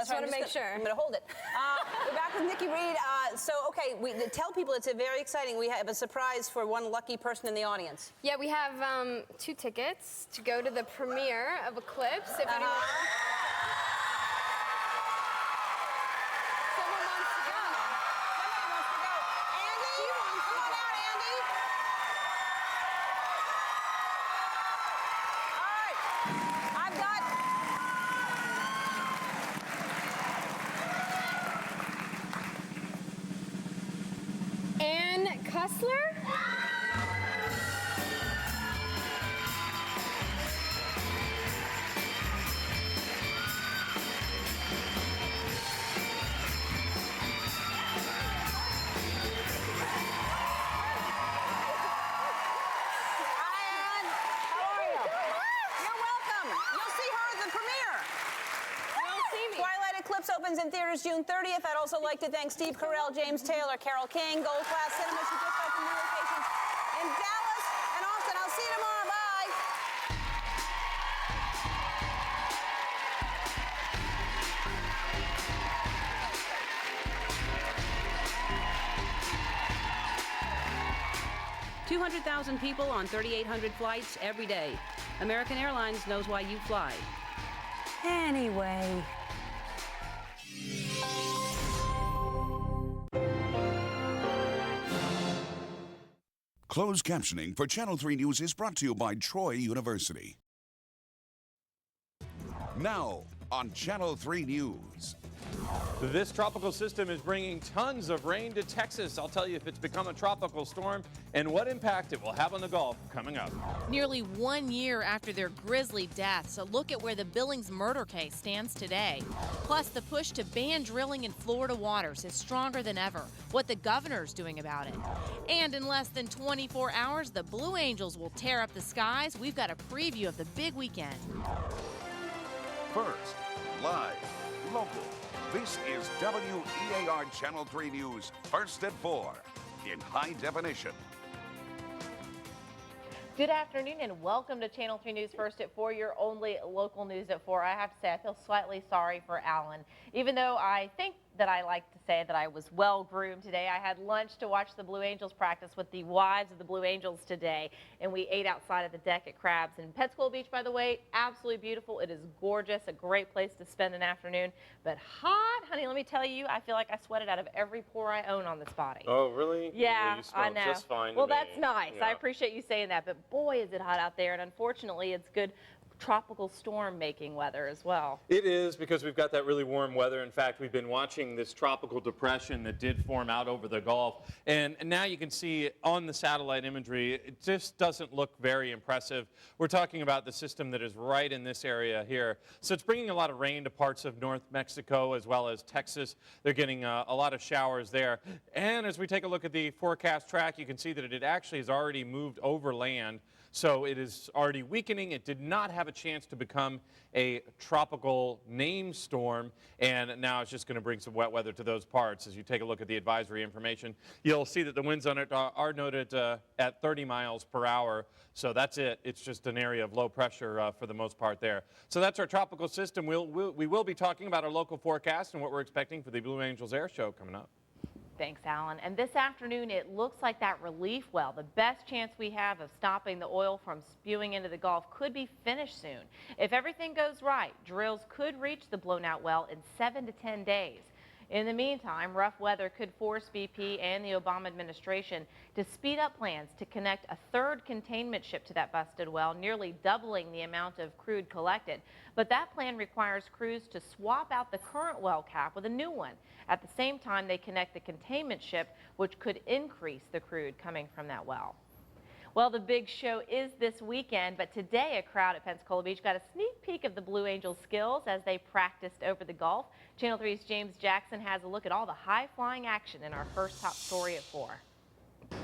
Just want to make sure. I'm going to hold it. We're back with Nikki Reed. Tell people it's very exciting. We have a surprise for one lucky person in the audience. Yeah, we have 2 tickets to go to the premiere of Eclipse. If anyone... Someone wants to go. Someone wants to go. Andy? Come on out, Andy. All right. I've got... Ann Kussler? Opens in theaters June 30th. I'd also like to thank Steve Carell, James Taylor, Carol King, Gold Class Cinemas, who just opened new locations in Dallas and Austin. I'll see you tomorrow. Bye. 200,000 people on 3,800 flights every day. American Airlines knows why you fly. Anyway. Closed captioning for Channel 3 News is brought to you by Troy University. Now on Channel 3 News. This tropical system is bringing tons of rain to Texas. I'll tell you if it's become a tropical storm and what impact it will have on the Gulf coming up. Nearly 1 year after their grisly deaths, a look at where the Billings murder case stands today. Plus, the push to ban drilling in Florida waters is stronger than ever. What the governor's doing about it. And in less than 24 hours, the Blue Angels will tear up the skies. We've got a preview of the big weekend. First, live, local. This is WEAR Channel 3 News, first at 4, in high definition. Good afternoon and welcome to Channel 3 News First at 4, your only local news at 4. I have to say I feel slightly sorry for Alan. Even though I think that I like to say that I was well groomed today, I had lunch to watch the Blue Angels practice with the wives of the Blue Angels today, and we ate outside of the deck at Crabs. And Pensacola Beach, by the way, absolutely beautiful. It is gorgeous, a great place to spend an afternoon, but hot, honey. Let me tell you, I feel like I sweated out of every pore I own on this body. Oh, really? Yeah, you smell I know. just fine Well, to me. that's nice. Yeah. I appreciate you saying that, but boy, is it hot out there, and unfortunately, it's good tropical storm making weather as well. It is, because we've got that really warm weather. In fact, we've been watching this tropical depression that did form out over the Gulf. And now you can see on the satellite imagery, it just doesn't look very impressive. We're talking about the system that is right in this area here. So it's bringing a lot of rain to parts of North Mexico as well as Texas. They're getting a lot of showers there. And as we take a look at the forecast track, you can see that it actually has already moved over land. So it is already weakening. It did not have a chance to become a tropical named storm, and now it's just going to bring some wet weather to those parts. As you take a look at the advisory information, you'll see that the winds on it are noted at 30 miles per hour. So that's it. It's just an area of low pressure for the most part there. So that's our tropical system. We will be talking about our local forecast and what we're expecting for the Blue Angels Air Show coming up. Thanks, Alan. And this afternoon, it looks like that relief well, the best chance we have of stopping the oil from spewing into the Gulf, could be finished soon. If everything goes right, drills could reach the blown out well in 7 to 10 days. In the meantime, rough weather could force BP and the Obama administration to speed up plans to connect a third containment ship to that busted well, nearly doubling the amount of crude collected. But that plan requires crews to swap out the current well cap with a new one. At the same time, they connect the containment ship, which could increase the crude coming from that well. Well, the big show is this weekend, but today a crowd at Pensacola Beach got a sneak peek of the Blue Angels' skills as they practiced over the Gulf. Channel 3's James Jackson has a look at all the high-flying action in our first top story at 4.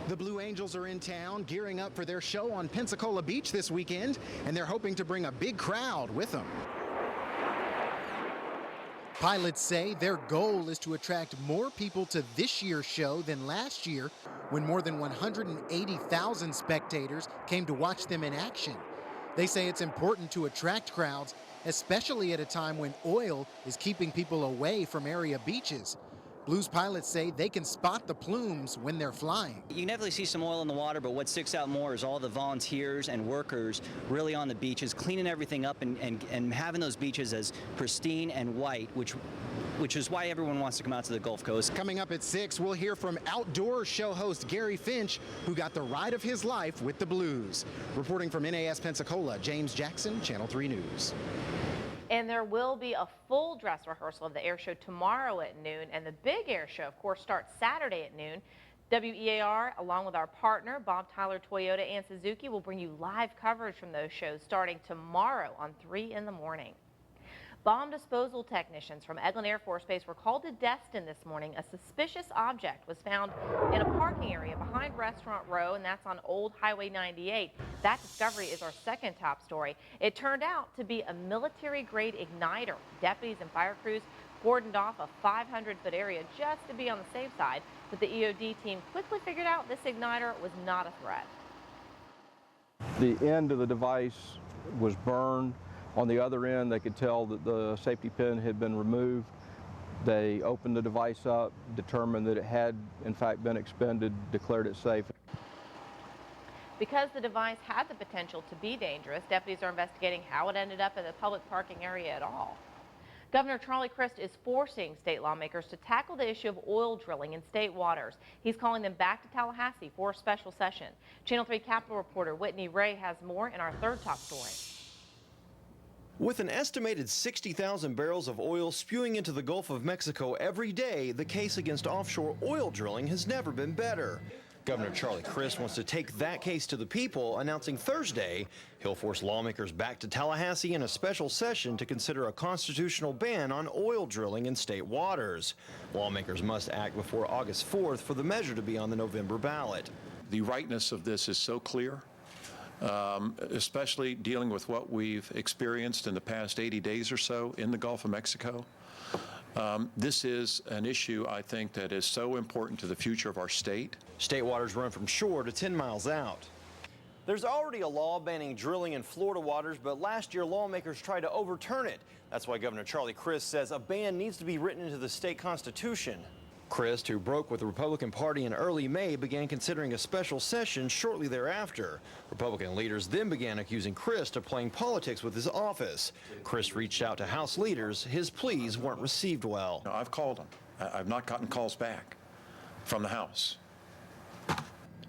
The Blue Angels are in town gearing up for their show on Pensacola Beach this weekend, and they're hoping to bring a big crowd with them. Pilots say their goal is to attract more people to this year's show than last year, when more than 180,000 spectators came to watch them in action. They say it's important to attract crowds especially at a time when oil is keeping people away from area beaches. Blues pilots say they can spot the plumes when they're flying. You can definitely see some oil in the water, but what sticks out more is all the volunteers and workers really on the beaches, cleaning everything up and having those beaches as pristine and white, which is why everyone wants to come out to the Gulf Coast. Coming up at 6, we'll hear from outdoor show host Gary Finch, who got the ride of his life with the Blues. Reporting from NAS Pensacola, James Jackson, Channel 3 News. And there will be a full dress rehearsal of the air show tomorrow at noon, and the big air show, of course, starts Saturday at noon. WEAR, along with our partner, Bob Tyler Toyota and Suzuki, will bring you live coverage from those shows starting tomorrow on 3 in the morning. Bomb disposal technicians from Eglin Air Force Base were called to Destin this morning. A suspicious object was found in a parking area behind Restaurant Row, and that's on Old Highway 98. That discovery is our second top story. It turned out to be a military-grade igniter. Deputies and fire crews cordoned off a 500-foot area just to be on the safe side, but the EOD team quickly figured out this igniter was not a threat. The end of the device was burned. On the other end, they could tell that the safety pin had been removed. They opened the device up, determined that it had, in fact, been expended, declared it safe. Because the device had the potential to be dangerous, deputies are investigating how it ended up in the public parking area at all. Governor Charlie Crist is forcing state lawmakers to tackle the issue of oil drilling in state waters. He's calling them back to Tallahassee for a special session. Channel 3 Capitol reporter Whitney Ray has more in our third top story. With an estimated 60,000 barrels of oil spewing into the Gulf of Mexico every day, the case against offshore oil drilling has never been better. Governor Charlie Crist wants to take that case to the people, announcing Thursday he'll force lawmakers back to Tallahassee in a special session to consider a constitutional ban on oil drilling in state waters. Lawmakers must act before August 4th for the measure to be on the November ballot. The rightness of this is so clear. Especially dealing with what we've experienced in the past 80 days or so in the Gulf of Mexico. This is an issue, I think, that is so important to the future of our state. State waters run from shore to 10 miles out. There's already a law banning drilling in Florida waters, but last year lawmakers tried to overturn it. That's why Governor Charlie Crist says a ban needs to be written into the state constitution. Crist, who broke with the Republican Party in early May, began considering a special session shortly thereafter. Republican leaders then began accusing Crist of playing politics with his office. Crist reached out to House leaders. His pleas weren't received well. No, I've called them. I've not gotten calls back from the House.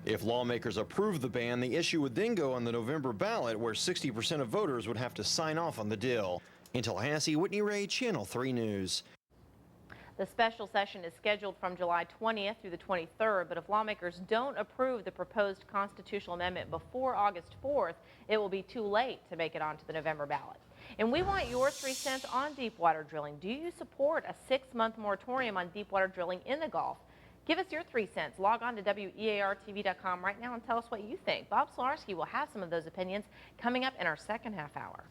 If lawmakers approve the ban, the issue would then go on the November ballot, where 60% of voters would have to sign off on the deal. In Tallahassee, Whitney Ray, Channel 3 News. The special session is scheduled from July 20th through the 23rd, but if lawmakers don't approve the proposed constitutional amendment before August 4th, it will be too late to make it onto the November ballot. And we want your 3 cents on deepwater drilling. Do you support a 6-month moratorium on deepwater drilling in the Gulf? Give us your 3 cents. Log on to WEARTV.com right now and tell us what you think. Bob Solarski will have some of those opinions coming up in our second half hour.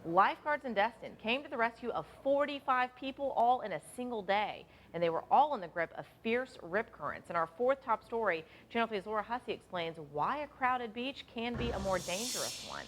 Lifeguards in Destin came to the rescue of 45 people all in a single day, and they were all in the grip of fierce rip currents. In our fourth top story, Channel 3's Laura Hussey explains why a crowded beach can be a more dangerous one.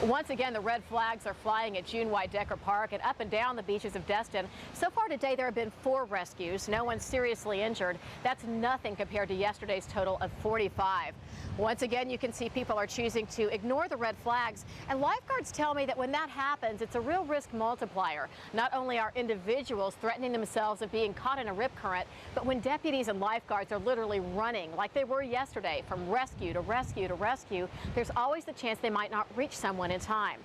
Once again, the red flags are flying at June Widecker Park and up and down the beaches of Destin. So far today, there have been 4 rescues. No one seriously injured. That's nothing compared to yesterday's total of 45. Once again, you can see people are choosing to ignore the red flags. And lifeguards tell me that when that happens, it's a real risk multiplier. Not only are individuals threatening themselves of being caught in a rip current, but when deputies and lifeguards are literally running like they were yesterday from rescue to rescue to rescue, there's always the chance they might not reach someone in time.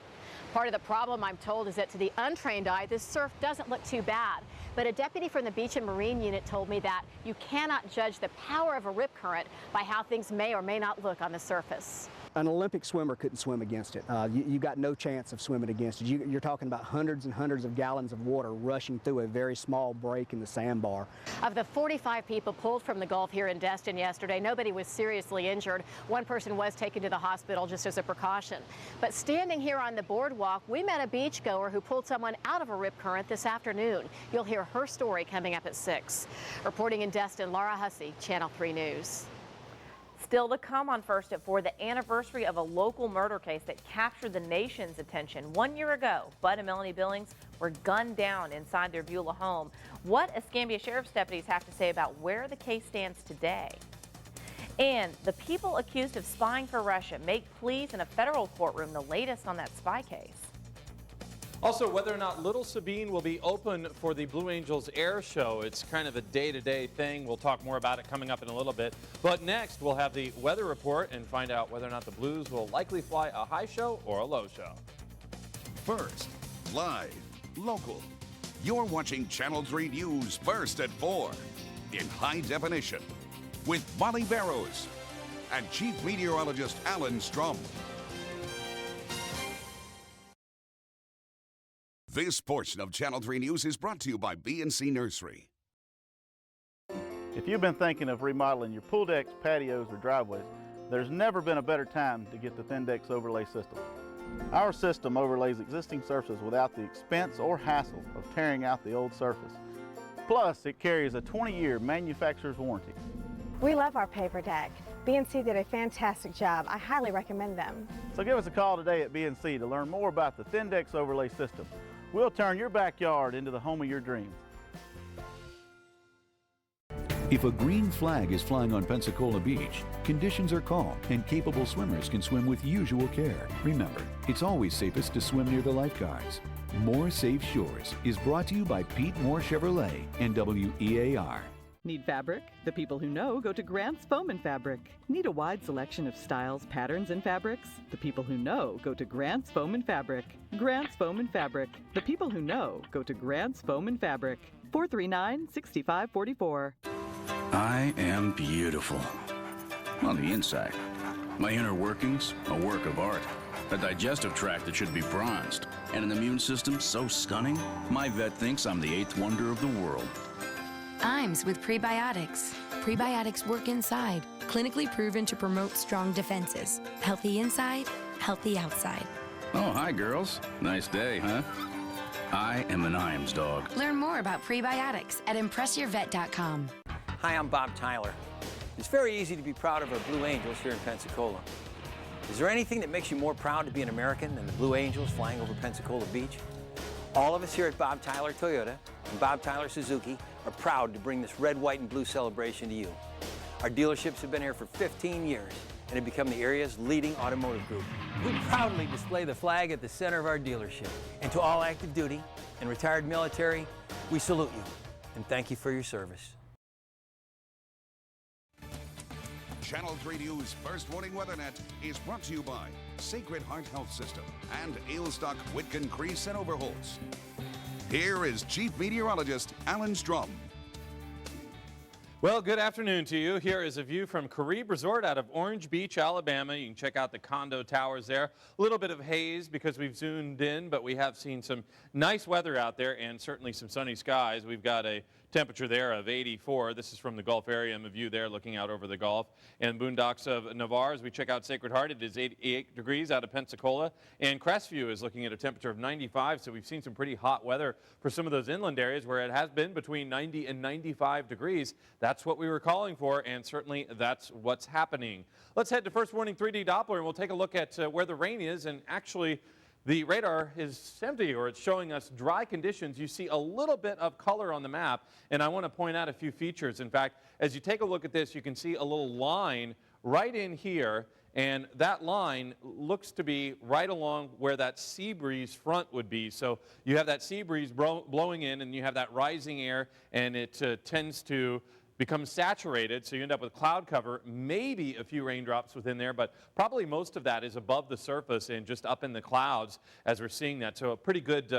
Part of the problem, I'm told, is that to the untrained eye, this surf doesn't look too bad. But a deputy from the Beach and Marine Unit told me that you cannot judge the power of a rip current by how things may or may not look on the surface. An Olympic swimmer couldn't swim against it. You got no chance of swimming against it. You're talking about hundreds and hundreds of gallons of water rushing through a very small break in the sandbar. Of the 45 people pulled from the Gulf here in Destin yesterday, nobody was seriously injured. One person was taken to the hospital just as a precaution. But standing here on the boardwalk, we met a beachgoer who pulled someone out of a rip current this afternoon. You'll hear her story coming up at 6. Reporting in Destin, Laura Hussey, Channel 3 News. Still to come on First at 4, the anniversary of a local murder case that captured the nation's attention. 1 year ago, Bud and Melanie Billings were gunned down inside their Beulah home. What Escambia Sheriff's deputies have to say about where the case stands today. And the people accused of spying for Russia make pleas in a federal courtroom, the latest on that spy case. Also, whether or not Little Sabine will be open for the Blue Angels air show. It's kind of a day-to-day thing. We'll talk more about it coming up in a little bit. But next, we'll have the weather report and find out whether or not the Blues will likely fly a high show or a low show. First, live, local. You're watching Channel 3 News First at 4 in high definition with Molly Barrows and Chief Meteorologist Alan Strum. This portion of Channel 3 News is brought to you by B&C Nursery. If you've been thinking of remodeling your pool decks, patios, or driveways, there's never been a better time to get the Thindex Overlay System. Our system overlays existing surfaces without the expense or hassle of tearing out the old surface. Plus, it carries a 20-year manufacturer's warranty. We love our paper deck. B&C did a fantastic job. I highly recommend them. So give us a call today at B&C to learn more about the Thindex Overlay System. We'll turn your backyard into the home of your dreams. If a green flag is flying on Pensacola Beach, conditions are calm and capable swimmers can swim with usual care. Remember, it's always safest to swim near the lifeguards. More Safe Shores is brought to you by Pete Moore Chevrolet and WEAR. Need fabric? The people who know go to Grant's Foam and Fabric. Need a wide selection of styles, patterns, and fabrics? The people who know go to Grant's Foam and Fabric. Grant's Foam and Fabric. The people who know go to Grant's Foam and Fabric. 439-6544. I am beautiful. On the inside. My inner workings, a work of art. A digestive tract that should be bronzed. And an immune system so stunning, my vet thinks I'm the 8th wonder of the world. IAMS with prebiotics. Prebiotics work inside, clinically proven to promote strong defenses. Healthy inside, healthy outside. Oh, hi, girls. Nice day, huh? I am an IAMS dog. Learn more about prebiotics at ImpressYourVet.com. Hi, I'm Bob Tyler. It's very easy to be proud of our Blue Angels here in Pensacola. Is there anything that makes you more proud to be an American than the Blue Angels flying over Pensacola Beach? All of us here at Bob Tyler Toyota and Bob Tyler Suzuki are proud to bring this red, white, and blue celebration to you. Our dealerships have been here for 15 years and have become the area's leading automotive group. We proudly display the flag at the center of our dealership. And to all active duty and retired military, we salute you and thank you for your service. Channel 3 News First Warning WeatherNet is brought to you by Sacred Heart Health System and Ailstock, Whitcomb, Crease, and Overholtz. Here is Chief Meteorologist Alan Strum. Well, good afternoon to you. Here is a view from Caribe Resort out of Orange Beach, Alabama. You can check out the condo towers there. A little bit of haze because we've zoomed in, but we have seen some nice weather out there and certainly some sunny skies. We've got a temperature there of 84. This is from the Gulf area, and a view there looking out over the Gulf. And boondocks of Navarre, as we check out Sacred Heart, it is 88 degrees out of Pensacola. And Crestview is looking at a temperature of 95, so we've seen some pretty hot weather for some of those inland areas where it has been between 90 and 95 degrees. That's what we were calling for, and certainly that's what's happening. Let's head to First Warning 3D Doppler, and we'll take a look at where the rain is. And actually, the radar is empty, or it's showing us dry conditions. You see a little bit of color on the map, and I want to point out a few features. In fact, as you take a look at this, you can see a little line right in here, and that line looks to be right along where that sea breeze front would be. So you have that sea breeze blowing in, and you have that rising air, and it tends to become saturated, so you end up with cloud cover, maybe a few raindrops within there, but probably most of that is above the surface and just up in the clouds as we're seeing that. So a pretty good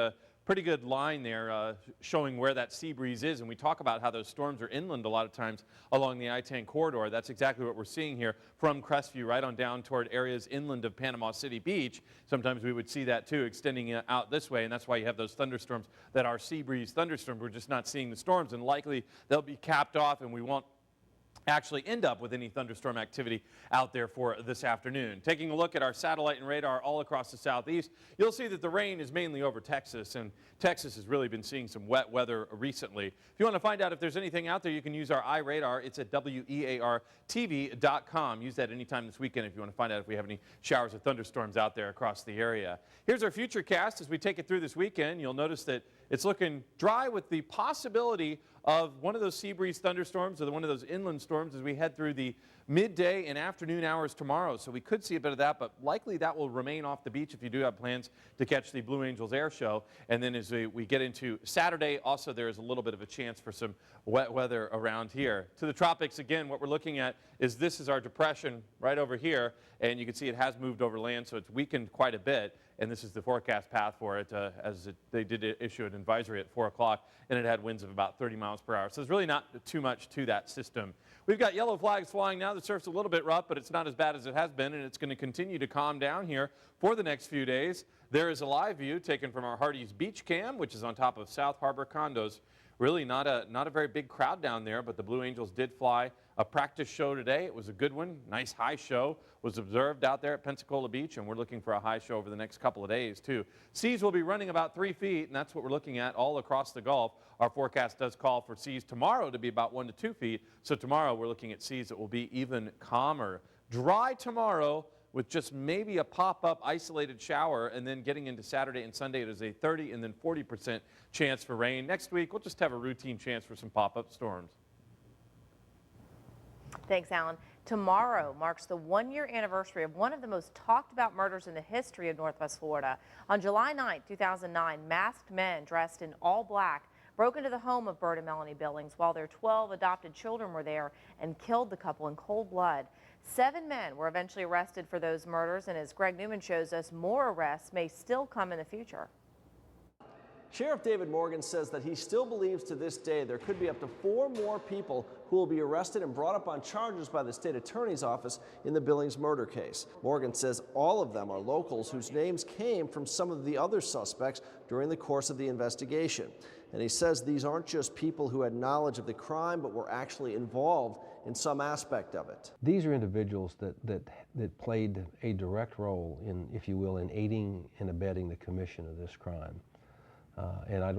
line there showing where that sea breeze is. And we talk about how those storms are inland a lot of times along the I-10 corridor. That's exactly what we're seeing here from Crestview right on down toward areas inland of Panama City Beach. Sometimes we would see that too extending out this way, and that's why you have those thunderstorms that are sea breeze thunderstorms. We're just not seeing the storms, and likely they'll be capped off, and we won't actually end up with any thunderstorm activity out there for this afternoon. Taking a look at our satellite and radar all across the southeast, you'll see that the rain is mainly over Texas, and Texas has really been seeing some wet weather recently. If you want to find out if there's anything out there, you can use our iRadar. It's at WEARTV.com. Use that anytime this weekend if you want to find out if we have any showers or thunderstorms out there across the area. Here's our futurecast as we take it through this weekend. You'll notice that it's looking dry with the possibility of one of those sea breeze thunderstorms or one of those inland storms as we head through the midday and afternoon hours tomorrow. So we could see a bit of that, but likely that will remain off the beach if you do have plans to catch the Blue Angels Air Show. And then as we get into Saturday, also there is a little bit of a chance for some wet weather around here. To the tropics, again, what we're looking at is this is our depression right over here, and you can see it has moved over land, so it's weakened quite a bit. And this is the forecast path for it, they did issue an advisory at 4 o'clock, and it had winds of about 30 miles per hour. So there's really not too much to that system. We've got yellow flags flying now. The surf's a little bit rough, but it's not as bad as it has been, and it's going to continue to calm down here for the next few days. There is a live view taken from our Hardee's Beach Cam, which is on top of South Harbor Condos. Really not a very big crowd down there, but the Blue Angels did fly a practice show today. It was a good one. Nice high show was observed out there at Pensacola Beach, and we're looking for a high show over the next couple of days, too. Seas will be running about 3 feet, and that's what we're looking at all across the Gulf. Our forecast does call for seas tomorrow to be about 1 to 2 feet, so tomorrow we're looking at seas that will be even calmer. Dry tomorrow, with just maybe a pop-up isolated shower, and then getting into Saturday and Sunday, it is a 30 and then 40% chance for rain. Next week, we'll just have a routine chance for some pop-up storms. Thanks, Alan. Tomorrow marks the one-year anniversary of one of the most talked about murders in the history of Northwest Florida. On July 9, 2009, masked men dressed in all black broke into the home of Bert and Melanie Billings while their 12 adopted children were there and killed the couple in cold blood. 7 men were eventually arrested for those murders, and as Greg Newman shows us, more arrests may still come in the future. Sheriff David Morgan says that he still believes to this day there could be up to 4 more people who will be arrested and brought up on charges by the state attorney's office in the Billings murder case. Morgan says all of them are locals whose names came from some of the other suspects during the course of the investigation. And he says these aren't just people who had knowledge of the crime, but were actually involved in some aspect of it. These are individuals that played a direct role in, if you will, in aiding and abetting the commission of this crime. And I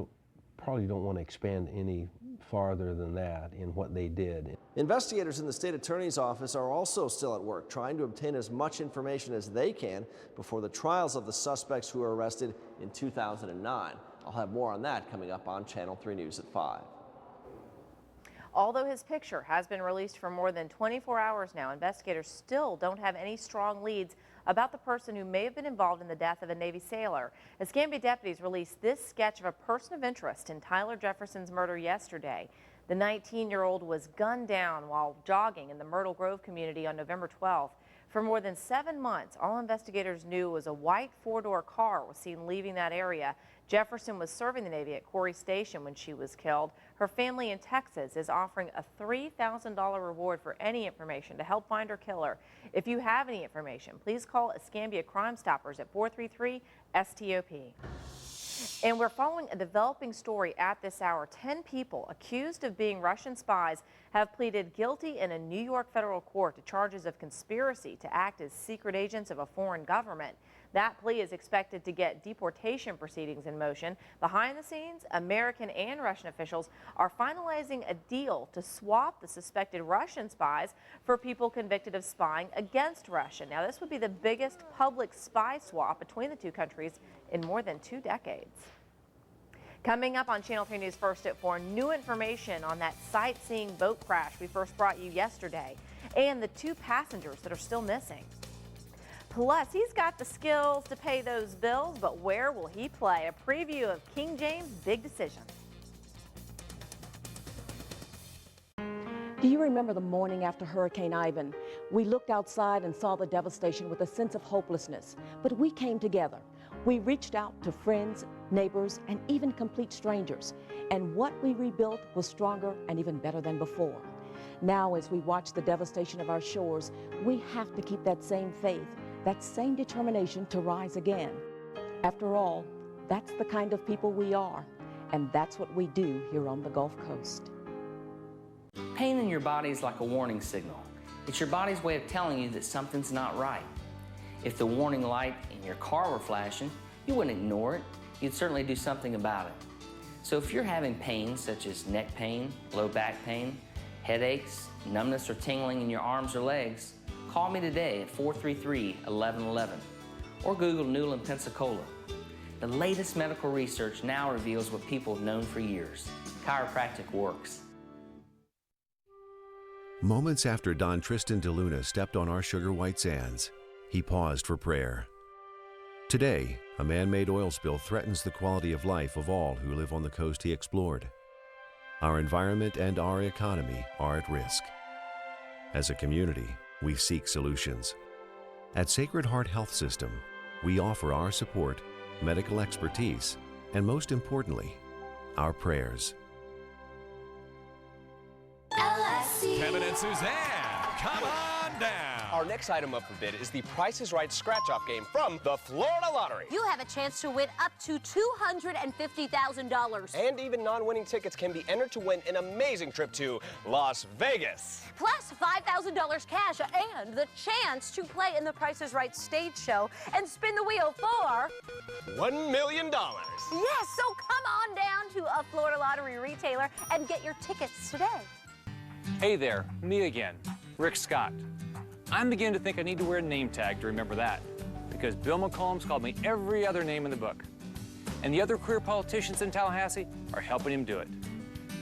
probably don't want to expand any farther than that in what they did. Investigators in the state attorney's office are also still at work trying to obtain as much information as they can before the trials of the suspects who were arrested in 2009. I'll have more on that coming up on Channel 3 News at 5. Although his picture has been released for more than 24 hours now, investigators still don't have any strong leads about the person who may have been involved in the death of a Navy sailor. Escambia deputies released this sketch of a person of interest in Tyler Jefferson's murder yesterday. The 19-year-old was gunned down while jogging in the Myrtle Grove community on November 12th. For more than 7 months, all investigators knew was a white 4-door car was seen leaving that area. Jefferson was serving the Navy at Corey Station when she was killed. Her family in Texas is offering a $3,000 reward for any information to help find her killer. If you have any information, please call Escambia Crime Stoppers at 433-STOP. And we're following a developing story at this hour. 10 people accused of being Russian spies have pleaded guilty in a New York federal court to charges of conspiracy to act as secret agents of a foreign government. That plea is expected to get deportation proceedings in motion. Behind the scenes, American and Russian officials are finalizing a deal to swap the suspected Russian spies for people convicted of spying against Russia. Now, this would be the biggest public spy swap between the two countries in more than 2 decades. Coming up on Channel 3 News First at 4, new information on that sightseeing boat crash we first brought you yesterday and the 2 passengers that are still missing. Plus, he's got the skills to pay those bills, but where will he play? A preview of King James' big decision. Do you remember the morning after Hurricane Ivan? We looked outside and saw the devastation with a sense of hopelessness, but we came together. We reached out to friends, neighbors, and even complete strangers, and what we rebuilt was stronger and even better than before. Now, as we watch the devastation of our shores, we have to keep that same faith, that same determination to rise again. After all, that's the kind of people we are, and that's what we do here on the Gulf Coast. Pain in your body is like a warning signal. It's your body's way of telling you that something's not right. If the warning light in your car were flashing, you wouldn't ignore it. You'd certainly do something about it. So if you're having pain such as neck pain, low back pain, headaches, numbness or tingling in your arms or legs, call me today at 433-1111 or Google Newland, Pensacola. The latest medical research now reveals what people have known for years. Chiropractic works. Moments after Don Tristan DeLuna stepped on our sugar white sands, he paused for prayer. Today, a man-made oil spill threatens the quality of life of all who live on the coast he explored. Our environment and our economy are at risk. As a community, we seek solutions. At Sacred Heart Health System, we offer our support, medical expertise, and most importantly, our prayers. Kevin and Suzanne, come on down. Our next item up for bid is the Price is Right scratch-off game from the Florida Lottery. You have a chance to win up to $250,000. And even non-winning tickets can be entered to win an amazing trip to Las Vegas. Plus $5,000 cash and the chance to play in the Price is Right stage show and spin the wheel for $1 million. Yes, so come on down to a Florida Lottery retailer and get your tickets today. Hey there, me again, Rick Scott. I'm beginning to think I need to wear a name tag to remember that, because Bill McCollum's called me every other name in the book. And the other career politicians in Tallahassee are helping him do it.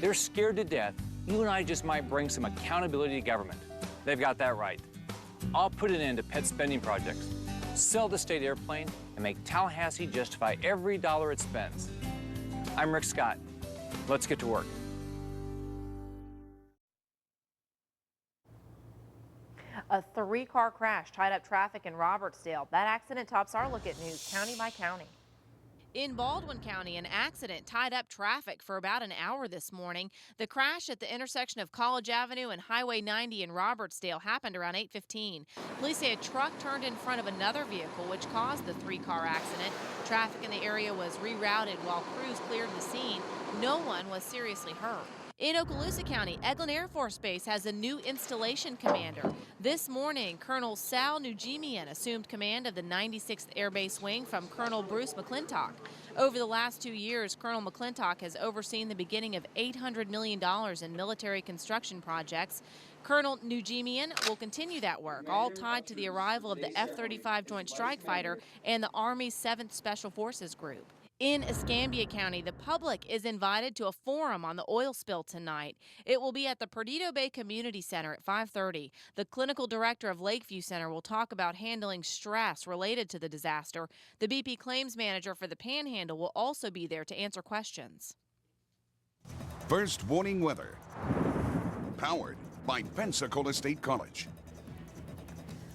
They're scared to death you and I just might bring some accountability to government. They've got that right. I'll put an end to pet spending projects, sell the state airplane, and make Tallahassee justify every dollar it spends. I'm Rick Scott. Let's get to work. A 3-car crash tied up traffic in Robertsdale. That accident tops our look at news county by county. In Baldwin County, an accident tied up traffic for about an hour this morning. The crash at the intersection of College Avenue and Highway 90 in Robertsdale happened around 8:15. Police say a truck turned in front of another vehicle, which caused the 3-car accident. Traffic in the area was rerouted while crews cleared the scene. No one was seriously hurt. In Okaloosa County, Eglin Air Force Base has a new installation commander. This morning, Colonel Sal Nujimian assumed command of the 96th Air Base Wing from Colonel Bruce McClintock. Over the last 2 years, Colonel McClintock has overseen the beginning of $800 million in military construction projects. Colonel Nujimian will continue that work, all tied to the arrival of the F-35 Joint Strike Fighter and the Army's 7th Special Forces Group. In Escambia County, the public is invited to a forum on the oil spill tonight. It will be at the Perdido Bay Community Center at 5:30. The clinical director of Lakeview Center will talk about handling stress related to the disaster. The BP claims manager for the Panhandle will also be there to answer questions. First warning weather. Powered by Pensacola State College.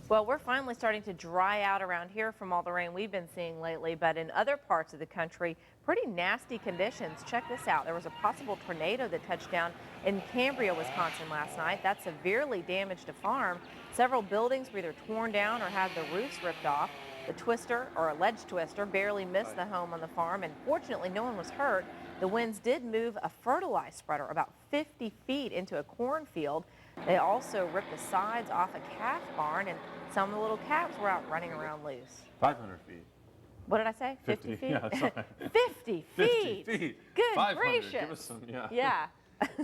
Well, we're finally starting to dry out around here from all the rain we've been seeing lately, but in other parts of the country, pretty nasty conditions. Check this out. There was a possible tornado that touched down in Cambria, Wisconsin last night. That severely damaged a farm. Several buildings were either torn down or had the roofs ripped off. The twister, or alleged twister, barely missed the home on the farm, and fortunately no one was hurt. The winds did move a fertilizer spreader about 50 feet into a cornfield. They also ripped the sides off a calf barn, and some of the little calves were out running around loose. 500 feet. What did I say? 50 feet? Yeah, sorry. 50 feet. 50 feet. Good 500. gracious. Give us some, yeah. Yeah.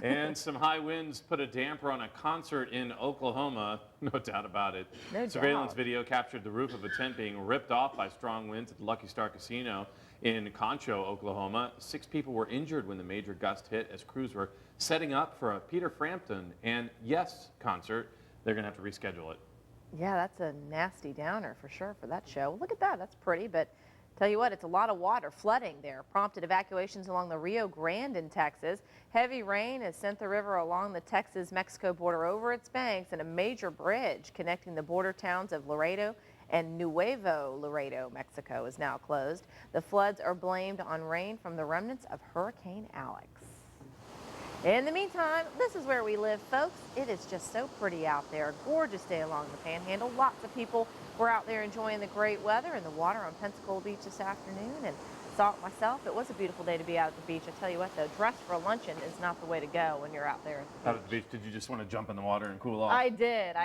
And some high winds put a damper on a concert in Oklahoma, no doubt about it. No Surveillance doubt. video captured the roof of a tent being ripped off by strong winds at the Lucky Star Casino in Concho, Oklahoma. 6 people were injured when the major gust hit as crews were setting up for a Peter Frampton and Yes concert. They're going to have to reschedule it. Yeah, that's a nasty downer for sure for that show. Look at that. That's pretty, but tell you what, it's a lot of water flooding there. Prompted evacuations along the Rio Grande in Texas. Heavy rain has sent the river along the Texas-Mexico border over its banks, and a major bridge connecting the border towns of Laredo and Nuevo Laredo, Mexico, is now closed. The floods are blamed on rain from the remnants of Hurricane Alex. In the meantime, this is where we live, folks. It is just so pretty out there. Gorgeous day along the Panhandle. Lots of people were out there enjoying the great weather and the water on Pensacola Beach this afternoon. And Saw it myself. It was a beautiful day to be out at the beach. I tell you what, though, dress for a luncheon is not the way to go when you're out there at the beach. Out at the beach, did you just want to jump in the water and cool off? I did,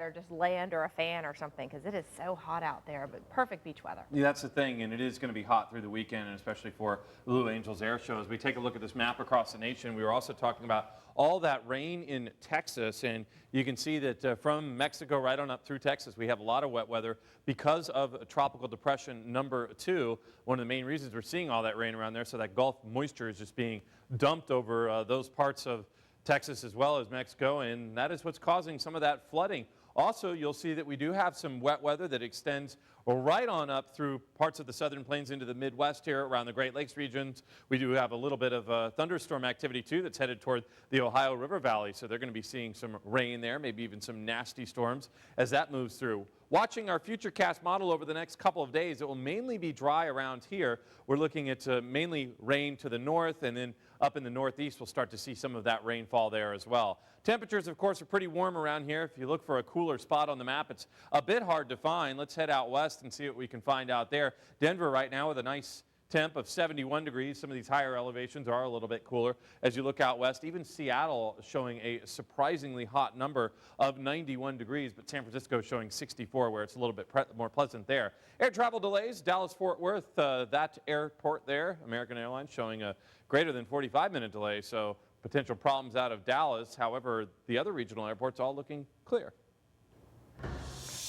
or just lay under a fan or something, because it is so hot out there, but perfect beach weather. Yeah, that's the thing, and it is going to be hot through the weekend, and especially for Blue Angels Air Show. As we take a look at this map across the nation, we were also talking about all that rain in Texas, and you can see that from Mexico right on up through Texas, we have a lot of wet weather because of Tropical Depression number 2. One of the main reasons we're seeing all that rain around there, so that Gulf moisture is just being dumped over those parts of Texas as well as Mexico, and that is what's causing some of that flooding. Also, you'll see that we do have some wet weather that extends right on up through parts of the southern plains into the Midwest here around the Great Lakes regions. We do have a little bit of thunderstorm activity too that's headed toward the Ohio River Valley, so they're going to be seeing some rain there, maybe even some nasty storms as that moves through. Watching our Futurecast model over the next couple of days, it will mainly be dry around here. We're looking at mainly rain to the north, and then up in the northeast we'll start to see some of that rainfall there as well. Temperatures, of course, are pretty warm around here. If you look for a cooler spot on the map, it's a bit hard to find. Let's head out west and see what we can find out there. Denver right now with a nice temp of 71 degrees. Some of these higher elevations are a little bit cooler. As you look out west, even Seattle showing a surprisingly hot number of 91 degrees, but San Francisco showing 64, where it's a little bit more pleasant there. Air travel delays, Dallas-Fort Worth, that airport there, American Airlines showing a greater than 45-minute delay, so potential problems out of Dallas. However, the other regional airports all looking clear.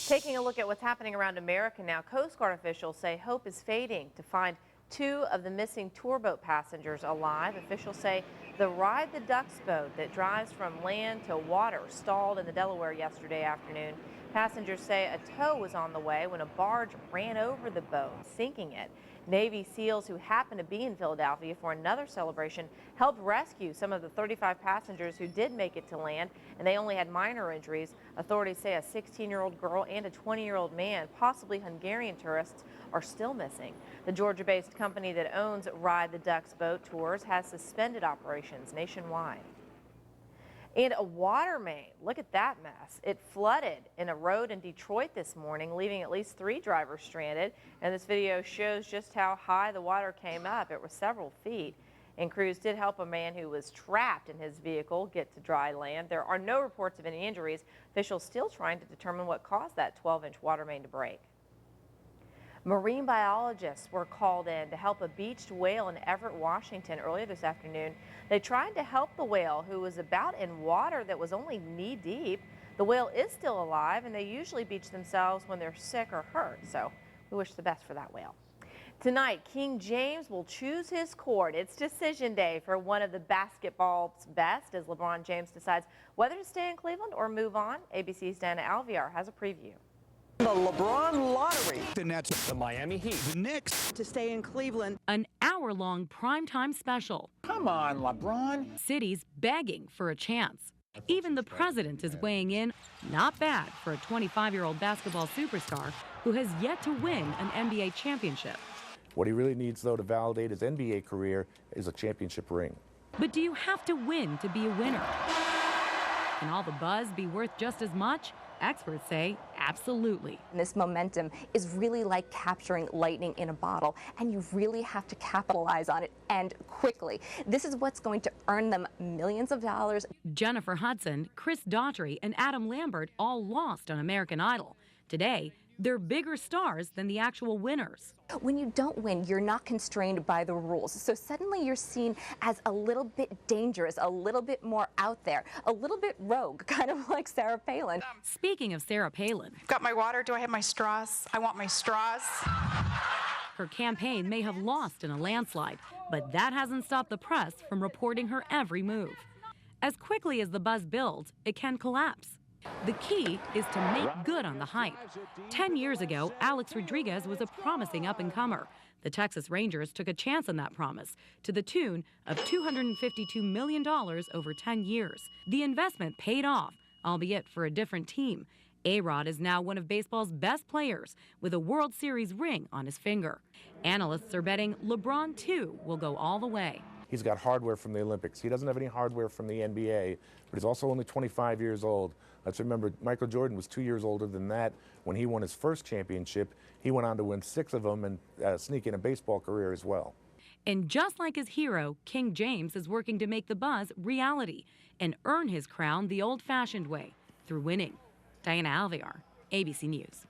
Taking a look at what's happening around America now, Coast Guard officials say hope is fading to find 2 of the missing tour boat passengers alive. Officials say the Ride the Ducks boat that drives from land to water stalled in the Delaware yesterday afternoon. Passengers say a tow was on the way when a barge ran over the boat, sinking it. Navy SEALs who happened to be in Philadelphia for another celebration helped rescue some of the 35 passengers who did make it to land, and they only had minor injuries. Authorities say a 16-year-old girl and a 20-year-old man, possibly Hungarian tourists, are still missing. The Georgia-based company that owns Ride the Ducks boat tours has suspended operations nationwide. And a water main, look at that mess. It flooded in a road in Detroit this morning, leaving at least 3 drivers stranded. And this video shows just how high the water came up. It was several feet. And crews did help a man who was trapped in his vehicle get to dry land. There are no reports of any injuries. Officials still trying to determine what caused that 12-inch water main to break. Marine biologists were called in to help a beached whale in Everett, Washington earlier this afternoon. They tried to help the whale, who was about in water that was only knee-deep. The whale is still alive, and they usually beach themselves when they're sick or hurt, so we wish the best for that whale. Tonight, King James will choose his court. It's decision day for one of the basketball's best as LeBron James decides whether to stay in Cleveland or move on. ABC's Dana Alvear has a preview. The LeBron lottery. The Nets. The Miami Heat. The Knicks. To stay in Cleveland. An hour-long primetime special. Come on, LeBron. Cities begging for a chance. Even the president is weighing in. Not bad for a 25-year-old basketball superstar who has yet to win an NBA championship. What he really needs, though, to validate his NBA career is a championship ring. But do you have to win to be a winner? Can all the buzz be worth just as much? Experts say absolutely. This momentum is really like capturing lightning in a bottle, and you really have to capitalize on it, and quickly. This is what's going to earn them millions of dollars. Jennifer Hudson, Chris Daughtry, and Adam Lambert all lost on American Idol. Today, they're bigger stars than the actual winners. When you don't win, you're not constrained by the rules. So suddenly you're seen as a little bit dangerous, a little bit more out there, a little bit rogue, kind of like Sarah Palin. Speaking of Sarah Palin. Got my water? Do I have my straws? I want my straws. Her campaign may have lost in a landslide, but that hasn't stopped the press from reporting her every move. As quickly as the buzz builds, it can collapse. The key is to make good on the hype. 10 years ago, Alex Rodriguez was a promising up-and-comer. The Texas Rangers took a chance on that promise to the tune of $252 million over 10 years. The investment paid off, albeit for a different team. A-Rod is now one of baseball's best players with a World Series ring on his finger. Analysts are betting LeBron, too, will go all the way. He's got hardware from the Olympics. He doesn't have any hardware from the NBA, but he's also only 25 years old. Let's remember, Michael Jordan was 2 years older than that when he won his first championship. He went on to win 6 of them and sneak in a baseball career as well. And just like his hero, King James is working to make the buzz reality and earn his crown the old-fashioned way, through winning. Diana Alvear, ABC News.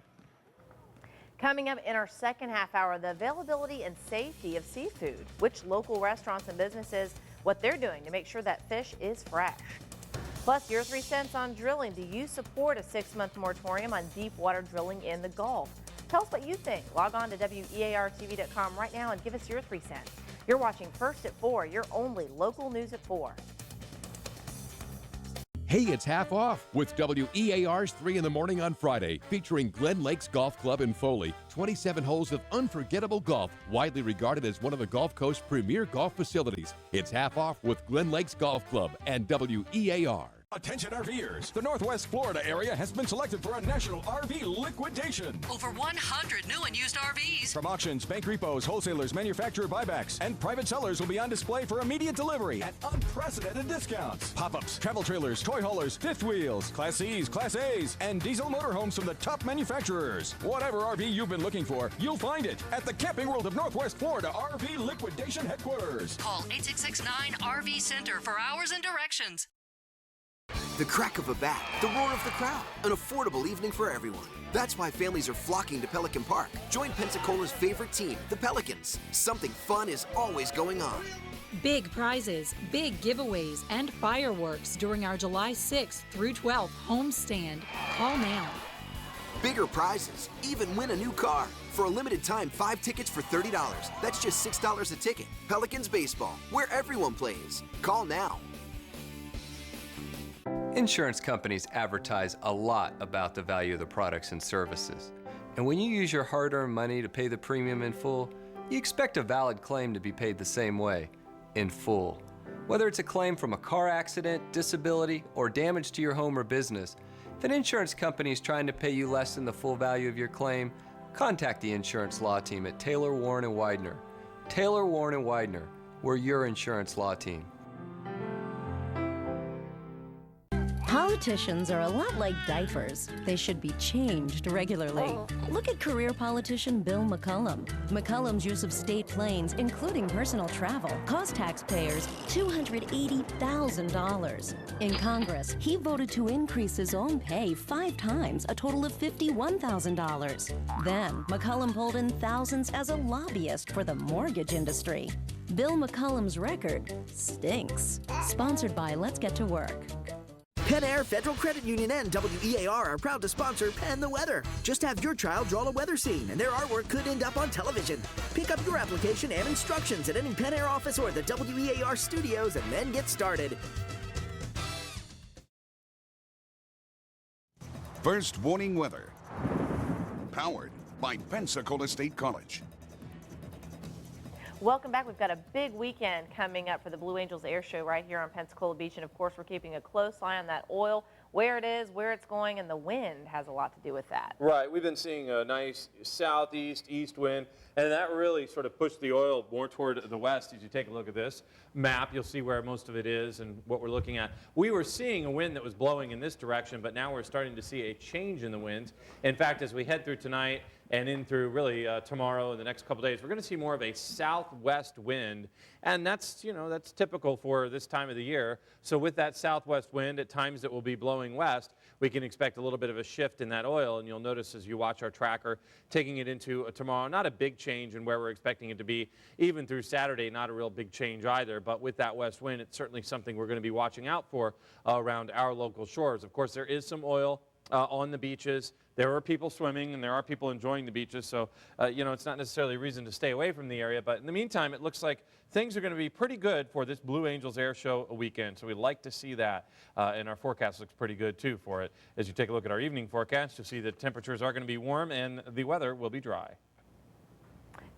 Coming up in our second half hour, the availability and safety of seafood, which local restaurants and businesses, what they're doing to make sure that fish is fresh. Plus, your 3 cents on drilling. Do you support a 6-month moratorium on deep water drilling in the Gulf? Tell us what you think. Log on to WEARTV.com right now and give us your 3 cents. You're watching First at 4, your only local news at 4. Hey, it's half off with WEAR's 3 in the Morning on Friday, featuring Glen Lakes Golf Club in Foley. 27 holes of unforgettable golf, widely regarded as one of the Gulf Coast's premier golf facilities. It's half off with Glen Lakes Golf Club and WEAR. Attention RVers, the Northwest Florida area has been selected for a national RV liquidation. Over 100 new and used RVs. From auctions, bank repos, wholesalers, manufacturer buybacks, and private sellers will be on display for immediate delivery at unprecedented discounts. Pop-ups, travel trailers, toy haulers, fifth wheels, Class C's, Class A's, and diesel motorhomes from the top manufacturers. Whatever RV you've been looking for, you'll find it at the Camping World of Northwest Florida RV Liquidation Headquarters. Call 8669-RV Center for hours and directions. The crack of a bat, the roar of the crowd, an affordable evening for everyone. That's why families are flocking to Pelican Park. Join Pensacola's favorite team, the Pelicans. Something fun is always going on. Big prizes, big giveaways, and fireworks during our July 6th through 12th homestand. Call now. Bigger prizes, even win a new car. For a limited time, 5 tickets for $30. That's just $6 a ticket. Pelicans Baseball, where everyone plays. Call now. Insurance companies advertise a lot about the value of the products and services. And when you use your hard-earned money to pay the premium in full, you expect a valid claim to be paid the same way, in full. Whether it's a claim from a car accident, disability, or damage to your home or business, if an insurance company is trying to pay you less than the full value of your claim, contact the insurance law team at Taylor, Warren & Widener. Taylor, Warren & Widener, we're your insurance law team. Politicians are a lot like diapers. They should be changed regularly. Look at career politician Bill McCollum. McCollum's use of state planes, including personal travel, cost taxpayers $280,000. In Congress, he voted to increase his own pay 5 times, a total of $51,000. Then, McCollum pulled in thousands as a lobbyist for the mortgage industry. Bill McCollum's record stinks. Sponsored by Let's Get to Work. Penn Air, Federal Credit Union, and WEAR are proud to sponsor Penn the Weather. Just have your child draw a weather scene, and their artwork could end up on television. Pick up your application and instructions at any Penn Air office or the WEAR studios, and then get started. First warning weather. Powered by Pensacola State College. Welcome back. We've got a big weekend coming up for the Blue Angels Air Show right here on Pensacola Beach. And of course, we're keeping a close eye on that oil, where it is, where it's going, and the wind has a lot to do with that. Right. We've been seeing a nice southeast, east wind, and that really sort of pushed the oil more toward the west. As you take a look at this map, you'll see where most of it is and what we're looking at. We were seeing a wind that was blowing in this direction, but now we're starting to see a change in the winds. In fact, as we head through tonight and in through really tomorrow and the next couple days, we're going to see more of a southwest wind, and that's, you know, that's typical for this time of the year. So with that southwest wind, at times it will be blowing west, we can expect a little bit of a shift in that oil, and you'll notice as you watch our tracker taking it into tomorrow, not a big change in where we're expecting it to be. Even through Saturday, not a real big change either, but with that west wind, it's certainly something we're going to be watching out for around our local shores. Of course, there is some oil on the beaches. There are people swimming and there are people enjoying the beaches, so you know, it's not necessarily a reason to stay away from the area, but in the meantime, it looks like things are going to be pretty good for this Blue Angels Air Show weekend, so we'd like to see that, and our forecast looks pretty good too for it. As you take a look at our evening forecast, you'll see that temperatures are going to be warm and the weather will be dry.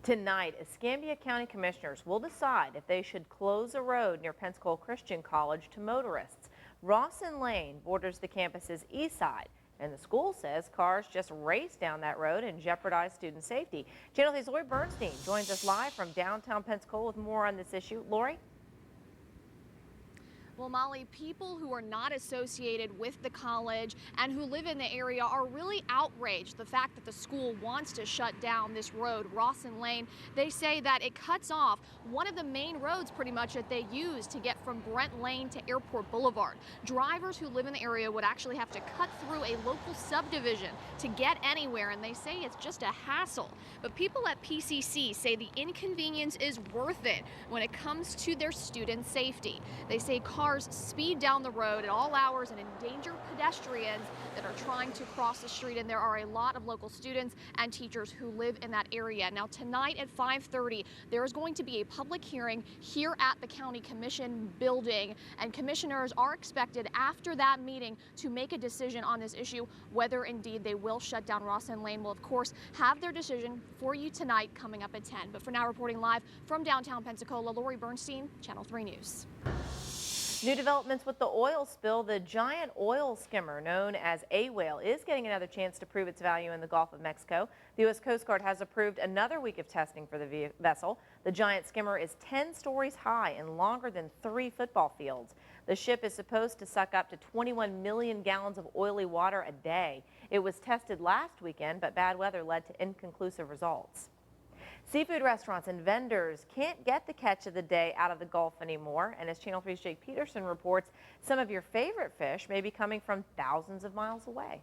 Tonight, Escambia County Commissioners will decide if they should close a road near Pensacola Christian College to motorists. Rawson Lane borders the campus's east side, and the school says cars just race down that road and jeopardize student safety. Channel 3's Lori Bernstein joins us live from downtown Pensacola with more on this issue. Lori? Well, Molly, people who are not associated with the college and who live in the area are really outraged the fact that the school wants to shut down this road, Rawson Lane. They say that it cuts off one of the main roads pretty much that they use to get from Brent Lane to Airport Boulevard. Drivers who live in the area would actually have to cut through a local subdivision to get anywhere, and they say it's just a hassle. But people at PCC say the inconvenience is worth it when it comes to their student safety. They say cars speed down the road at all hours and endanger pedestrians that are trying to cross the street, and there are a lot of local students and teachers who live in that area. Now tonight at 5:30 there is going to be a public hearing here at the County Commission building, and commissioners are expected after that meeting to make a decision on this issue, whether indeed they will shut down Rawson Lane. Will of course have their decision for you tonight coming up at 10. But for now, reporting live from downtown Pensacola, Lori Bernstein, Channel 3 News. New developments with the oil spill. The giant oil skimmer known as A-Whale is getting another chance to prove its value in the Gulf of Mexico. The U.S. Coast Guard has approved another week of testing for the vessel. The giant skimmer is 10 stories high and longer than 3 football fields. The ship is supposed to suck up to 21 million gallons of oily water a day. It was tested last weekend, but bad weather led to inconclusive results. Seafood restaurants and vendors can't get the catch of the day out of the Gulf anymore. And as Channel 3's Jake Peterson reports, some of your favorite fish may be coming from thousands of miles away.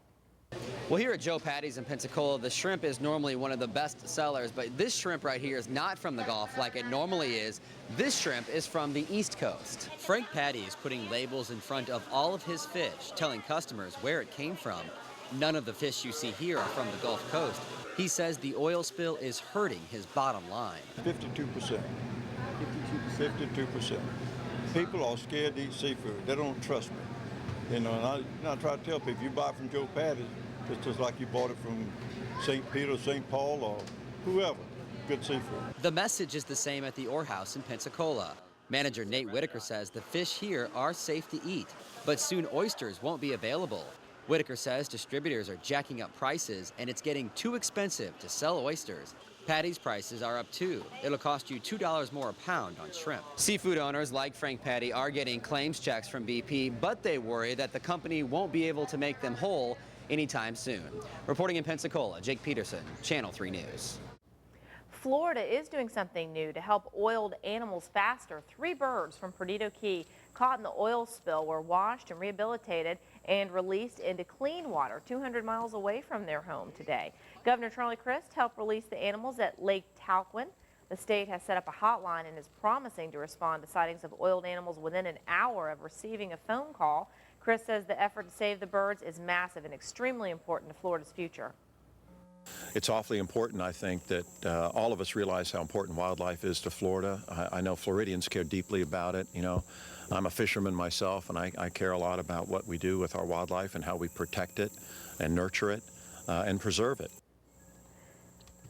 Well, here at Joe Patty's in Pensacola, the shrimp is normally one of the best sellers, but this shrimp right here is not from the Gulf like it normally is. This shrimp is from the East Coast. Frank Patty is putting labels in front of all of his fish, telling customers where it came from. None of the fish you see here are from the Gulf Coast. He says the oil spill is hurting his bottom line. 52%. 52%. People are scared to eat seafood. They don't trust me. You know, and I try to tell people, if you buy from Joe Patty's, it's just like you bought it from St. Peter, St. Paul, or whoever. Good seafood. The message is the same at the Orr House in Pensacola. Manager Nate Whitaker says the fish here are safe to eat, but soon oysters won't be available. Whitaker says distributors are jacking up prices and it's getting too expensive to sell oysters. Patty's prices are up too. It'll cost you $2 more a pound on shrimp. Seafood owners like Frank Patty are getting claims checks from BP, but they worry that the company won't be able to make them whole anytime soon. Reporting in Pensacola, Jake Peterson, Channel 3 News. Florida is doing something new to help oiled animals faster. 3 birds from Perdido Key caught in the oil spill were washed and rehabilitated and released into clean water 200 miles away from their home today. Governor Charlie Crist helped release the animals at Lake Talquin. The state has set up a hotline and is promising to respond to sightings of oiled animals within an hour of receiving a phone call. Crist says the effort to save the birds is massive and extremely important to Florida's future. It's awfully important, I think, that all of us realize how important wildlife is to Florida. I know Floridians care deeply about it. You know, I'm a fisherman myself, and I care a lot about what we do with our wildlife and how we protect it and nurture it and preserve it.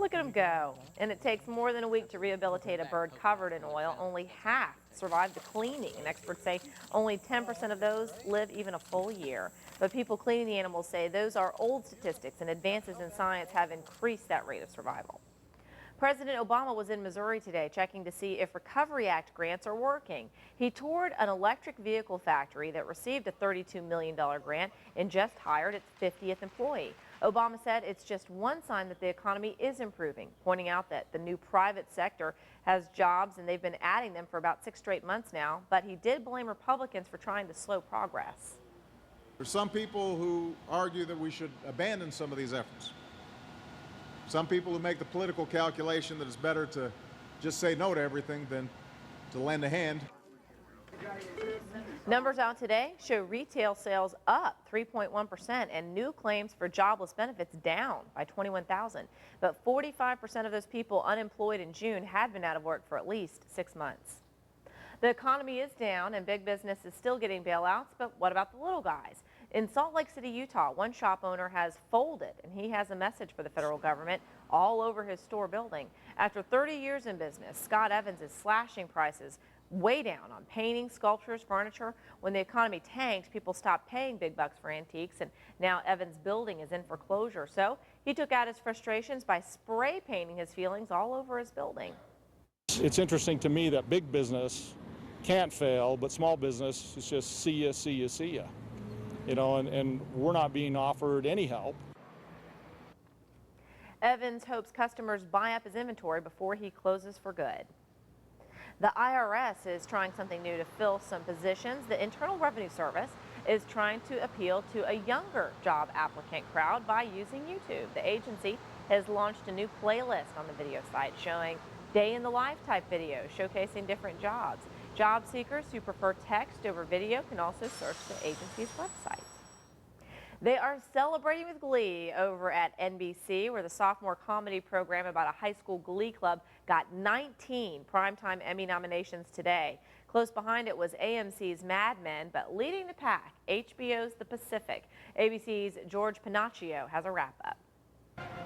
Look at them go. And it takes more than a week to rehabilitate a bird covered in oil. Only half survive the cleaning, and experts say only 10% of those live even a full year. But people cleaning the animals say those are old statistics, and advances in science have increased that rate of survival. President Obama was in Missouri today checking to see if Recovery Act grants are working. He toured an electric vehicle factory that received a $32 million grant and just hired its 50th employee. Obama said it's just one sign that the economy is improving, pointing out that the new private sector has jobs and they've been adding them for about 6 straight months now, but he did blame Republicans for trying to slow progress. There's some people who argue that we should abandon some of these efforts. Some people who make the political calculation that it's better to just say no to everything than to lend a hand. Numbers out today show retail sales up 3.1% and new claims for jobless benefits down by 21,000. But 45% of those people unemployed in June had been out of work for at least 6 months. The economy is down and big business is still getting bailouts, but what about the little guys? In Salt Lake City, Utah, one shop owner has folded, and he has a message for the federal government all over his store building. After 30 years in business, Scott Evans is slashing prices way down on painting, sculptures, furniture. When the economy tanked, people stopped paying big bucks for antiques, and now Evans' building is in foreclosure. So he took out his frustrations by spray painting his feelings all over his building. It's interesting to me that big business can't fail, but small business is just see ya, see ya, see ya. You know, and we're not being offered any help. Evans hopes customers buy up his inventory before he closes for good. The IRS is trying something new to fill some positions. The Internal Revenue Service is trying to appeal to a younger job applicant crowd by using YouTube. The agency has launched a new playlist on the video site showing day in the life type videos showcasing different jobs. Job seekers who prefer text over video can also search the agency's website. They are celebrating with glee over at NBC, where the sophomore comedy program about a high school glee club got 19 Primetime Emmy nominations today. Close behind it was AMC's Mad Men, but leading the pack, HBO's The Pacific. ABC's George Pinocchio has a wrap-up.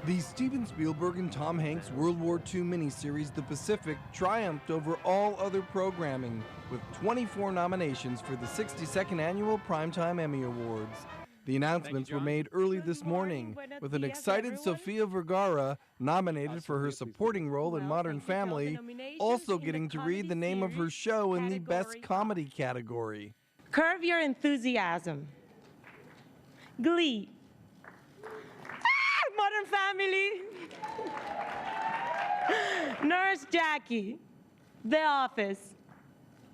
The Steven Spielberg and Tom Hanks World War II miniseries The Pacific triumphed over all other programming with 24 nominations for the 62nd Annual Primetime Emmy Awards. The announcements were made early this morning, with an excited Sofia Vergara, nominated for her supporting role in Modern Family, also getting to read the name of her show in the Best Comedy category. Curb Your Enthusiasm. Glee. Modern Family. Nurse Jackie. The Office.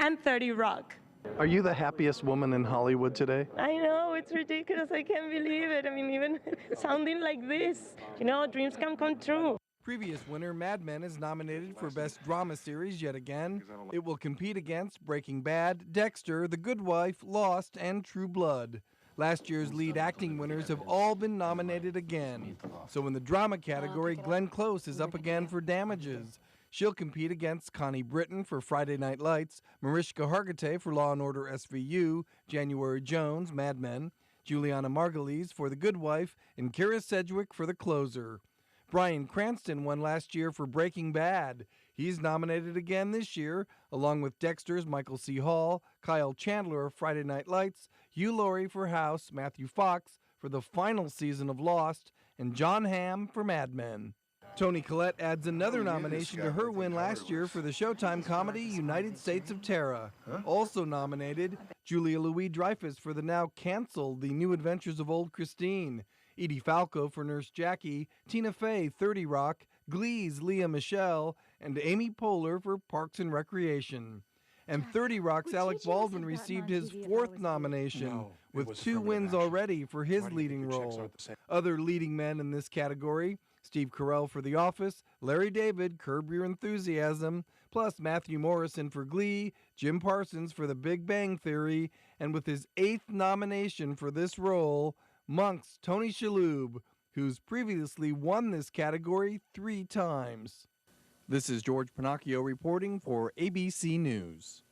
And 30 Rock. Are you the happiest woman in Hollywood today? I know, it's ridiculous. I can't believe it. I mean, even sounding like this, you know, dreams can come true. Previous winner Mad Men is nominated for Best Drama Series yet again. It will compete against Breaking Bad, Dexter, The Good Wife, Lost, and True Blood. Last year's lead acting winners have all been nominated again. So in the drama category, Glenn Close is up again for Damages. She'll compete against Connie Britton for Friday Night Lights, Mariska Hargitay for Law & Order SVU, January Jones, Mad Men, Juliana Margulies for The Good Wife, and Kara Sedgwick for The Closer. Bryan Cranston won last year for Breaking Bad. He's nominated again this year, along with Dexter's Michael C. Hall, Kyle Chandler of Friday Night Lights, Hugh Laurie for House, Matthew Fox for the final season of Lost, and John Hamm for Mad Men. Toni Collette adds another nomination to her win last year for the Showtime comedy United States of Tara. Also nominated, Julia Louis-Dreyfus for the now canceled The New Adventures of Old Christine, Edie Falco for Nurse Jackie, Tina Fey, 30 Rock, Glee's Leah Michele, and Amy Poehler for Parks and Recreation. And 30 Rock's Alec Baldwin received his fourth nomination, with 2 wins already for his leading role. Other leading men in this category: Steve Carell for The Office, Larry David, Curb Your Enthusiasm, plus Matthew Morrison for Glee, Jim Parsons for The Big Bang Theory, and with his 8th nomination for this role, Monk's Tony Shalhoub, who's previously won this category 3 times. This is George Pinocchio reporting for ABC News.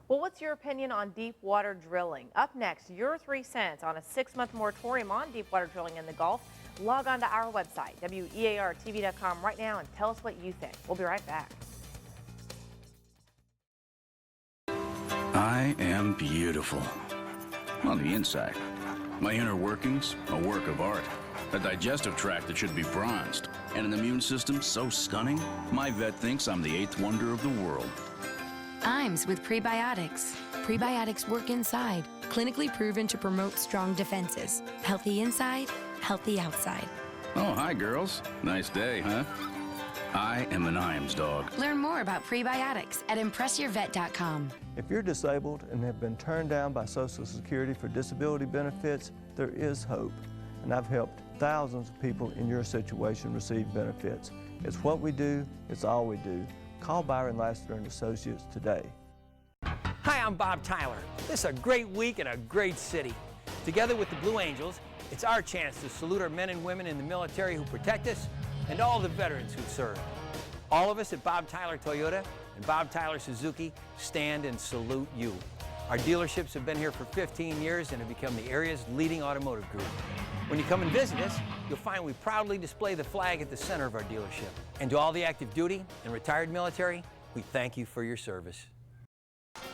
Well, what's your opinion on deep water drilling? Up next, your 3 cents on a 6-month moratorium on deep water drilling in the Gulf. Log on to our website, WEARTV.com right now, and tell us what you think. We'll be right back. I am beautiful. On the inside. My inner workings, a work of art. A digestive tract that should be bronzed. And an immune system so stunning, my vet thinks I'm the 8th wonder of the world. IAMS with prebiotics. Prebiotics work inside, clinically proven to promote strong defenses. Healthy inside, healthy outside. Oh, hi, girls. Nice day, huh? I am an IAMS dog. Learn more about prebiotics at ImpressYourVet.com. If you're disabled and have been turned down by Social Security for disability benefits, there is hope. And I've helped thousands of people in your situation receive benefits. It's what we do, it's all we do. Call Byron Lassiter and Associates today. Hi, I'm Bob Tyler. This is a great week in a great city. Together with the Blue Angels, it's our chance to salute our men and women in the military who protect us and all the veterans who serve. All of us at Bob Tyler Toyota and Bob Tyler Suzuki stand and salute you. Our dealerships have been here for 15 years and have become the area's leading automotive group. When you come and visit us, you'll find we proudly display the flag at the center of our dealership. And to all the active duty and retired military, we thank you for your service.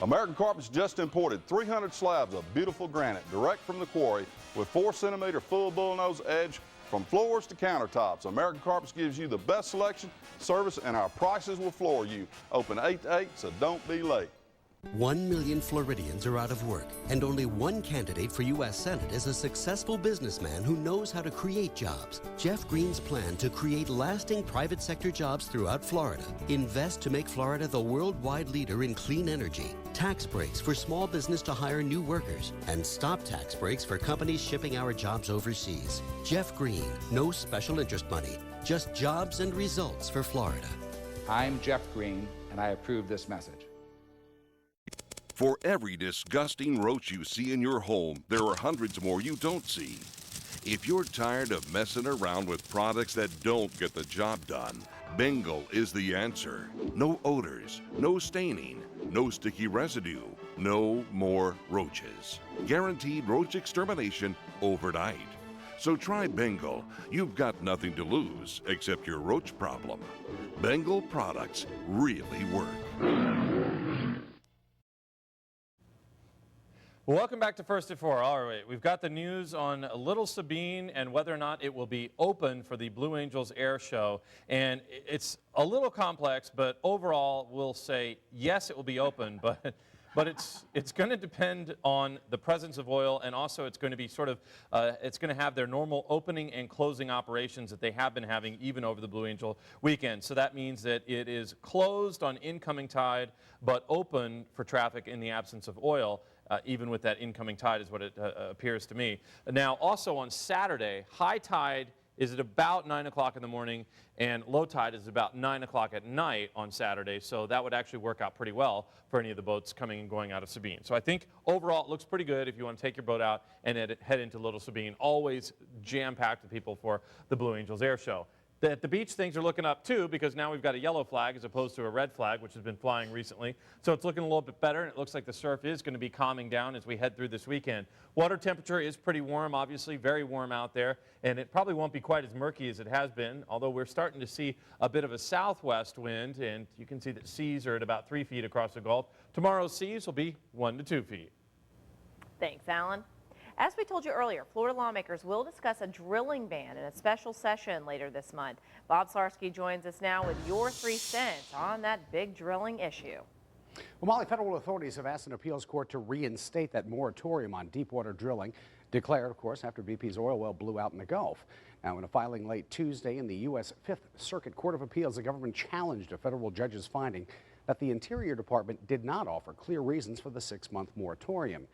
American Carpet's just imported 300 slabs of beautiful granite direct from the quarry with 4-centimeter full bullnose edge from floors to countertops. American Carpets gives you the best selection, service, and our prices will floor you. Open 8 to 8, so don't be late. 1 million Floridians are out of work, and only one candidate for U.S. Senate is a successful businessman who knows how to create jobs. Jeff Green's plan to create lasting private sector jobs throughout Florida. Invest to make Florida the worldwide leader in clean energy. Tax breaks for small business to hire new workers, and stop tax breaks for companies shipping our jobs overseas. Jeff Green, no special interest money, just jobs and results for Florida. I'm Jeff Green, and I approve this message. For every disgusting roach you see in your home, there are hundreds more you don't see. If you're tired of messing around with products that don't get the job done, Bengal is the answer. No odors, no staining, no sticky residue, no more roaches. Guaranteed roach extermination overnight. So try Bengal. You've got nothing to lose except your roach problem. Bengal products really work. Well, welcome back to First at 4. All right, we've got the news on Little Sabine and whether or not it will be open for the Blue Angels Air Show. And it's a little complex, but overall we'll say yes, it will be open, but it's going to depend on the presence of oil, and also it's going to be sort of, it's going to have their normal opening and closing operations that they have been having even over the Blue Angel weekend. So that means that it is closed on incoming tide, but open for traffic in the absence of oil. Even with that incoming tide is what it appears to me. Now, also on Saturday, high tide is at about 9 o'clock in the morning, and low tide is about 9 o'clock at night on Saturday, so that would actually work out pretty well for any of the boats coming and going out of Sabine. So I think overall it looks pretty good if you want to take your boat out and head into Little Sabine. Always jam-packed with people for the Blue Angels Air Show. At the beach, things are looking up too, because now we've got a yellow flag as opposed to a red flag, which has been flying recently. So it's looking a little bit better, and it looks like the surf is going to be calming down as we head through this weekend. Water temperature is pretty warm, obviously, very warm out there, and it probably won't be quite as murky as it has been, although we're starting to see a bit of a southwest wind, and you can see that seas are at about 3 feet across the Gulf. Tomorrow's seas will be 1 to 2 feet. Thanks, Alan. As we told you earlier, Florida lawmakers will discuss a drilling ban in a special session later this month. Bob Sarsky joins us now with your 3 cents on that big drilling issue. Well, Molly, federal authorities have asked an appeals court to reinstate that moratorium on deepwater drilling, declared, of course, after BP's oil well blew out in the Gulf. Now, in a filing late Tuesday in the U.S. Fifth Circuit Court of Appeals, the government challenged a federal judge's finding that the Interior Department did not offer clear reasons for the 6-month moratorium.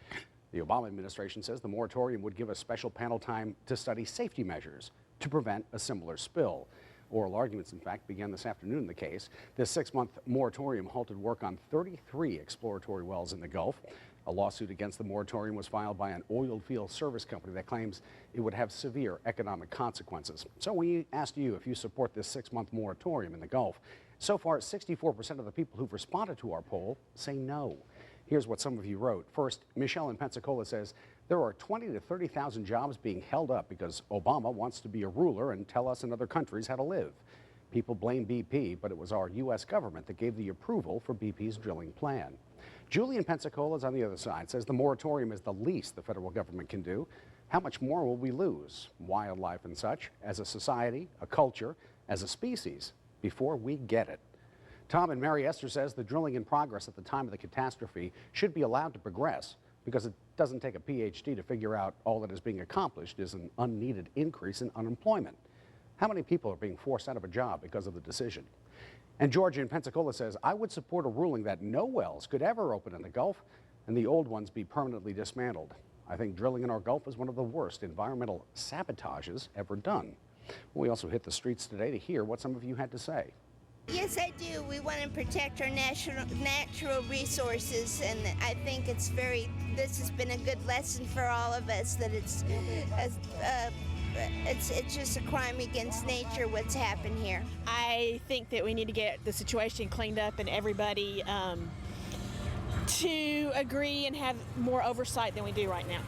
The Obama administration says the moratorium would give a special panel time to study safety measures to prevent a similar spill. Oral arguments, in fact, began this afternoon in the case. This 6-month moratorium halted work on 33 exploratory wells in the Gulf. A lawsuit against the moratorium was filed by an oil field service company that claims it would have severe economic consequences. So we asked you if you support this 6-month moratorium in the Gulf. So far, 64% of the people who've responded to our poll say no. Here's what some of you wrote. First, Michelle in Pensacola says there are 20,000 to 30,000 jobs being held up because Obama wants to be a ruler and tell us in other countries how to live. People blame BP, but it was our U.S. government that gave the approval for BP's drilling plan. Julie in Pensacola is on the other side, says the moratorium is the least the federal government can do. How much more will we lose, wildlife and such, as a society, a culture, as a species, before we get it? Tom and Mary Esther says the drilling in progress at the time of the catastrophe should be allowed to progress because it doesn't take a PhD to figure out all that is being accomplished is an unneeded increase in unemployment. How many people are being forced out of a job because of the decision? And Georgia in Pensacola says, I would support a ruling that no wells could ever open in the Gulf and the old ones be permanently dismantled. I think drilling in our Gulf is one of the worst environmental sabotages ever done. We also hit the streets today to hear what some of you had to say. Yes, I do. We want to protect our natural resources, and I think this has been a good lesson for all of us, that it's just a crime against nature what's happened here. I think that we need to get the situation cleaned up and everybody to agree and have more oversight than we do right now.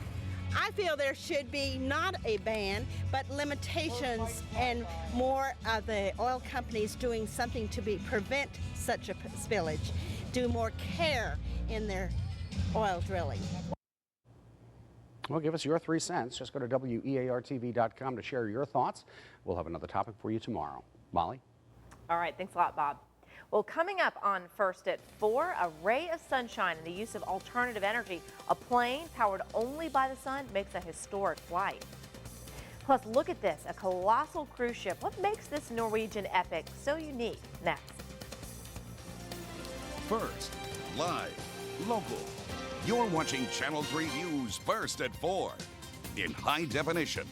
I feel there should be not a ban, but limitations and more of the oil companies doing something to prevent such a spillage, do more care in their oil drilling. Well, give us your 3 cents. Just go to WEARTV.com to share your thoughts. We'll have another topic for you tomorrow. Molly? All right, thanks a lot, Bob. Well, coming up on First at 4, a ray of sunshine and the use of alternative energy. A plane powered only by the sun makes a historic flight. Plus, look at this, a colossal cruise ship. What makes this Norwegian epic so unique? Next. First, live, local. You're watching Channel 3 News First at 4 in high definition.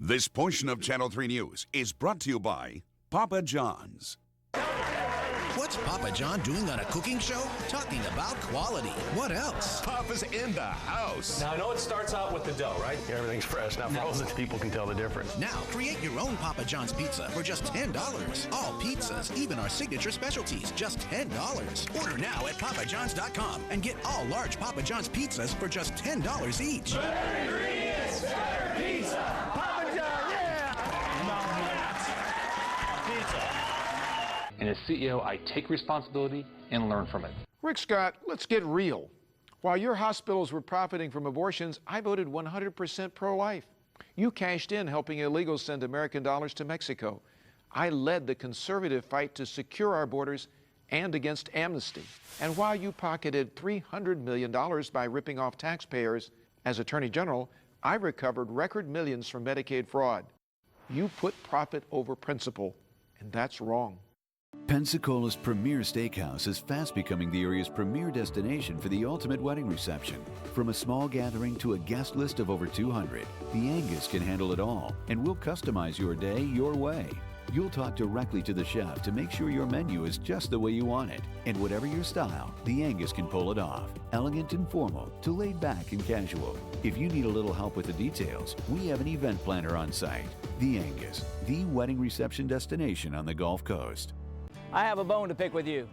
This portion of Channel 3 News is brought to you by Papa John's. What's Papa John doing on a cooking show? Talking about quality. What else? Papa's in the house. Now, I know it starts out with the dough, right? Everything's fresh. Now, frozen, people can tell the difference. Now, create your own Papa John's pizza for just $10. All pizzas, even our signature specialties, just $10. Order now at papajohns.com and get all large Papa John's pizzas for just $10 each. Better ingredients, better pizza. Papa John, yeah! Pizza. And as CEO, I take responsibility and learn from it. Rick Scott, let's get real. While your hospitals were profiting from abortions, I voted 100% pro-life. You cashed in helping illegals send American dollars to Mexico. I led the conservative fight to secure our borders and against amnesty. And while you pocketed $300 million by ripping off taxpayers, as Attorney General, I recovered record millions from Medicaid fraud. You put profit over principle, and that's wrong. Pensacola's premier steakhouse is fast becoming the area's premier destination for the ultimate wedding reception. From a small gathering to a guest list of over 200, the Angus can handle it all, and we'll customize your day your way. You'll talk directly to the chef to make sure your menu is just the way you want it. And whatever your style, the Angus can pull it off. Elegant and formal to laid back and casual. If you need a little help with the details, we have an event planner on site. The Angus, the wedding reception destination on the Gulf Coast. I have a bone to pick with you.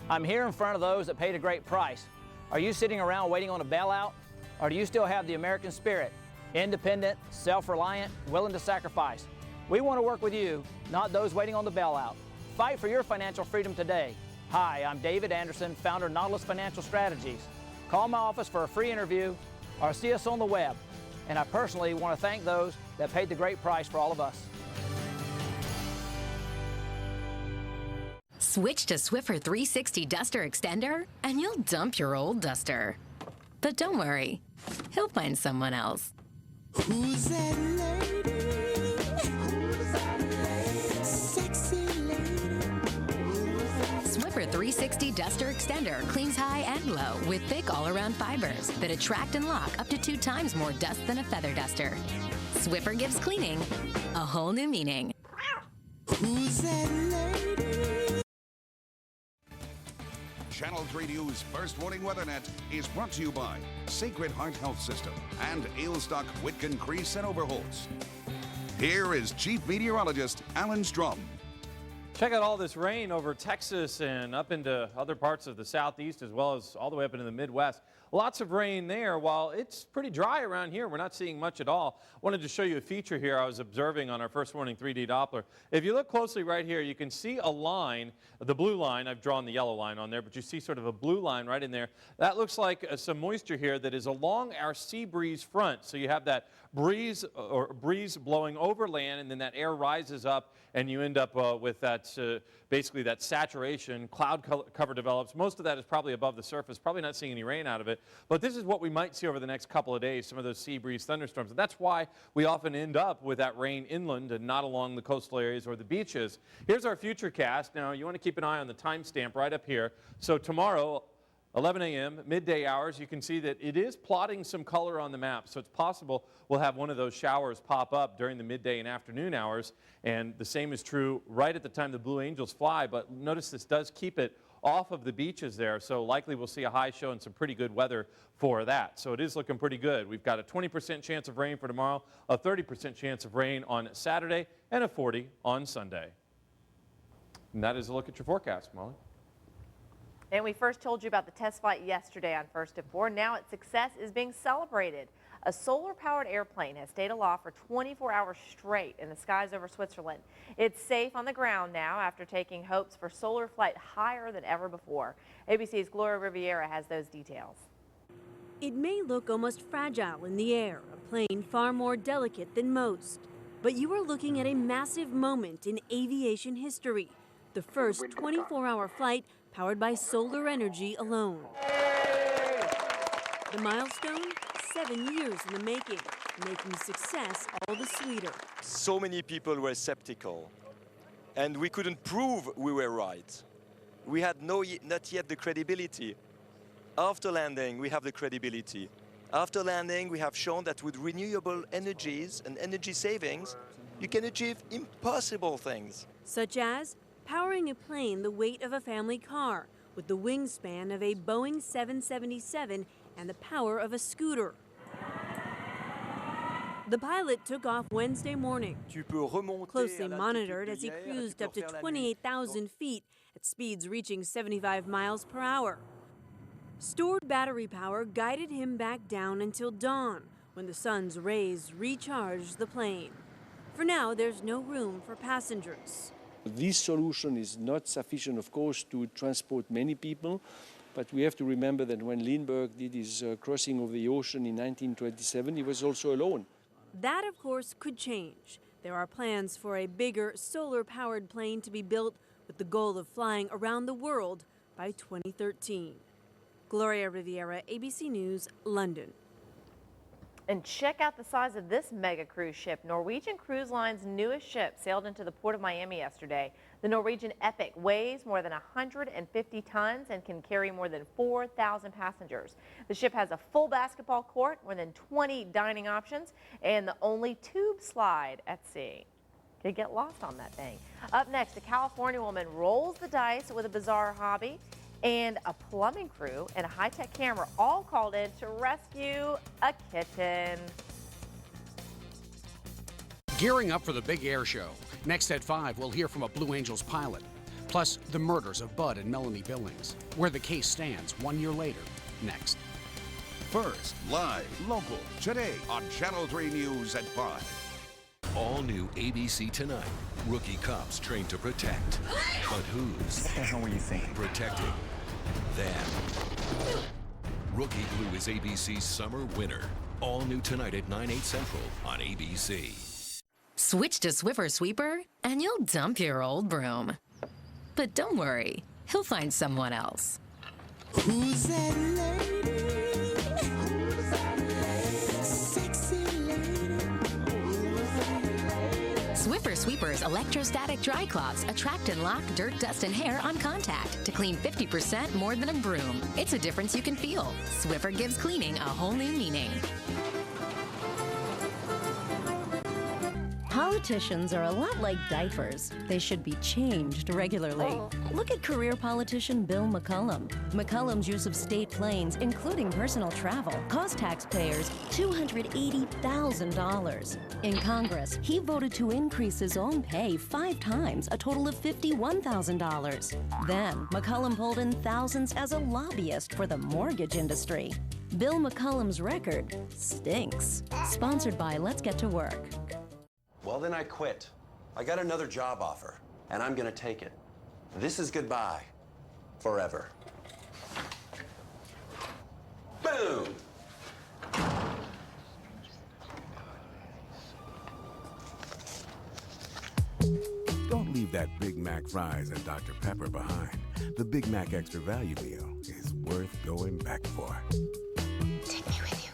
I'm here in front of those that paid a great price. Are you sitting around waiting on a bailout? Or do you still have the American spirit? Independent, self-reliant, willing to sacrifice. We want to work with you, not those waiting on the bailout. Fight for your financial freedom today. Hi, I'm David Anderson, founder of Nautilus Financial Strategies. Call my office for a free interview or see us on the web. And I personally want to thank those that paid the great price for all of us. Switch to Swiffer 360 Duster Extender, and you'll dump your old duster. But don't worry, he'll find someone else. Who's that lady? Who's that lady? Sexy lady. Swiffer 360 Duster Extender cleans high and low with thick all-around fibers that attract and lock up to 2 times more dust than a feather duster. Swiffer gives cleaning a whole new meaning. Who's that lady? Channel 3 News First Warning Weather Net is brought to you by Sacred Heart Health System and Ailstock, Whitcomb, Crease, and Overholtz. Here is Chief Meteorologist Alan Strom. Check out all this rain over Texas and up into other parts of the southeast, as well as all the way up into the Midwest. Lots of rain there. While it's pretty dry around here, we're not seeing much at all. Wanted to show you a feature here I was observing on our First Warning 3D Doppler. If you look closely right here, you can see a line, the blue line. I've drawn the yellow line on there, but you see sort of a blue line right in there. That looks like some moisture here that is along our sea breeze front. So you have that breeze blowing over land, and then that air rises up, and you end up with that basically that saturation. Cloud cover develops. Most of that is probably above the surface, probably not seeing any rain out of it. But this is what we might see over the next couple of days, some of those sea breeze thunderstorms. And that's why we often end up with that rain inland and not along the coastal areas or the beaches. Here's our future cast. Now, you want to keep an eye on the timestamp right up here. So tomorrow, 11 a.m., midday hours, you can see that it is plotting some color on the map. So it's possible we'll have one of those showers pop up during the midday and afternoon hours. And the same is true right at the time the Blue Angels fly. But notice this does keep it off of the beaches there. So likely we'll see a high show and some pretty good weather for that. So it is looking pretty good. We've got a 20% chance of rain for tomorrow, a 30% chance of rain on Saturday, and a 40% on Sunday. And that is a look at your forecast, Molly. And we first told you about the test flight yesterday on First at 4. Now its success is being celebrated. A solar-powered airplane has stayed aloft for 24 hours straight in the skies over Switzerland. It's safe on the ground now after taking hopes for solar flight higher than ever before. ABC's Gloria Riviera has those details. It may look almost fragile in the air, a plane far more delicate than most. But you are looking at a massive moment in aviation history. The first 24-hour flight powered by solar energy alone. The milestone, 7 years in the making success all the sweeter. So many people were skeptical, and we couldn't prove we were right. We had not yet the credibility. After landing, we have the credibility. After landing, we have shown that with renewable energies and energy savings, you can achieve impossible things. Such as powering a plane the weight of a family car with the wingspan of a Boeing 777 and the power of a scooter. The pilot took off Wednesday morning, closely monitored as he cruised up to 28,000 feet at speeds reaching 75 miles per hour. Stored battery power guided him back down until dawn, when the sun's rays recharged the plane. For now, there's no room for passengers. This solution is not sufficient, of course, to transport many people, but we have to remember that when Lindbergh did his crossing of the ocean in 1927, he was also alone. That, of course, could change. There are plans for a bigger solar-powered plane to be built with the goal of flying around the world by 2013. Gloria Riviera, ABC News, London. And check out the size of this mega cruise ship. Norwegian Cruise Line's newest ship sailed into the port of Miami yesterday. The Norwegian Epic weighs more than 150 tons and can carry more than 4,000 passengers. The ship has a full basketball court, more than 20 dining options, and the only tube slide at sea. Could get lost on that thing. Up next, a California woman rolls the dice with a bizarre hobby, and a plumbing crew and a high-tech camera all called in to rescue a kitten. Gearing up for the big air show. Next at 5, we'll hear from a Blue Angels pilot. Plus, the murders of Bud and Melanie Billings. Where the case stands 1 year later. Next. First, live, local, today on Channel 3 News at 5. All new ABC Tonight. Rookie cops trained to protect. But who's What the hell were you thinking? protecting them? Rookie Blue is ABC's summer winner. All new tonight at 9/8 Central on ABC. Switch to Swiffer Sweeper, and you'll dump your old broom. But don't worry, he'll find someone else. Who's that lady? Sexy lady. Swiffer Sweeper's electrostatic dry cloths attract and lock dirt, dust, and hair on contact to clean 50% more than a broom. It's a difference you can feel. Swiffer gives cleaning a whole new meaning. Politicians are a lot like diapers. They should be changed regularly. Look at career politician Bill McCollum. McCollum's use of state planes, including personal travel, cost taxpayers $280,000. In Congress, he voted to increase his own pay 5 times, a total of $51,000. Then, McCollum pulled in thousands as a lobbyist for the mortgage industry. Bill McCollum's record stinks. Sponsored by Let's Get to Work. Well, then I quit. I got another job offer, and I'm gonna take it. This is goodbye. Forever. Boom! Don't leave that Big Mac fries and Dr. Pepper behind. The Big Mac Extra Value Meal is worth going back for. Take me with you.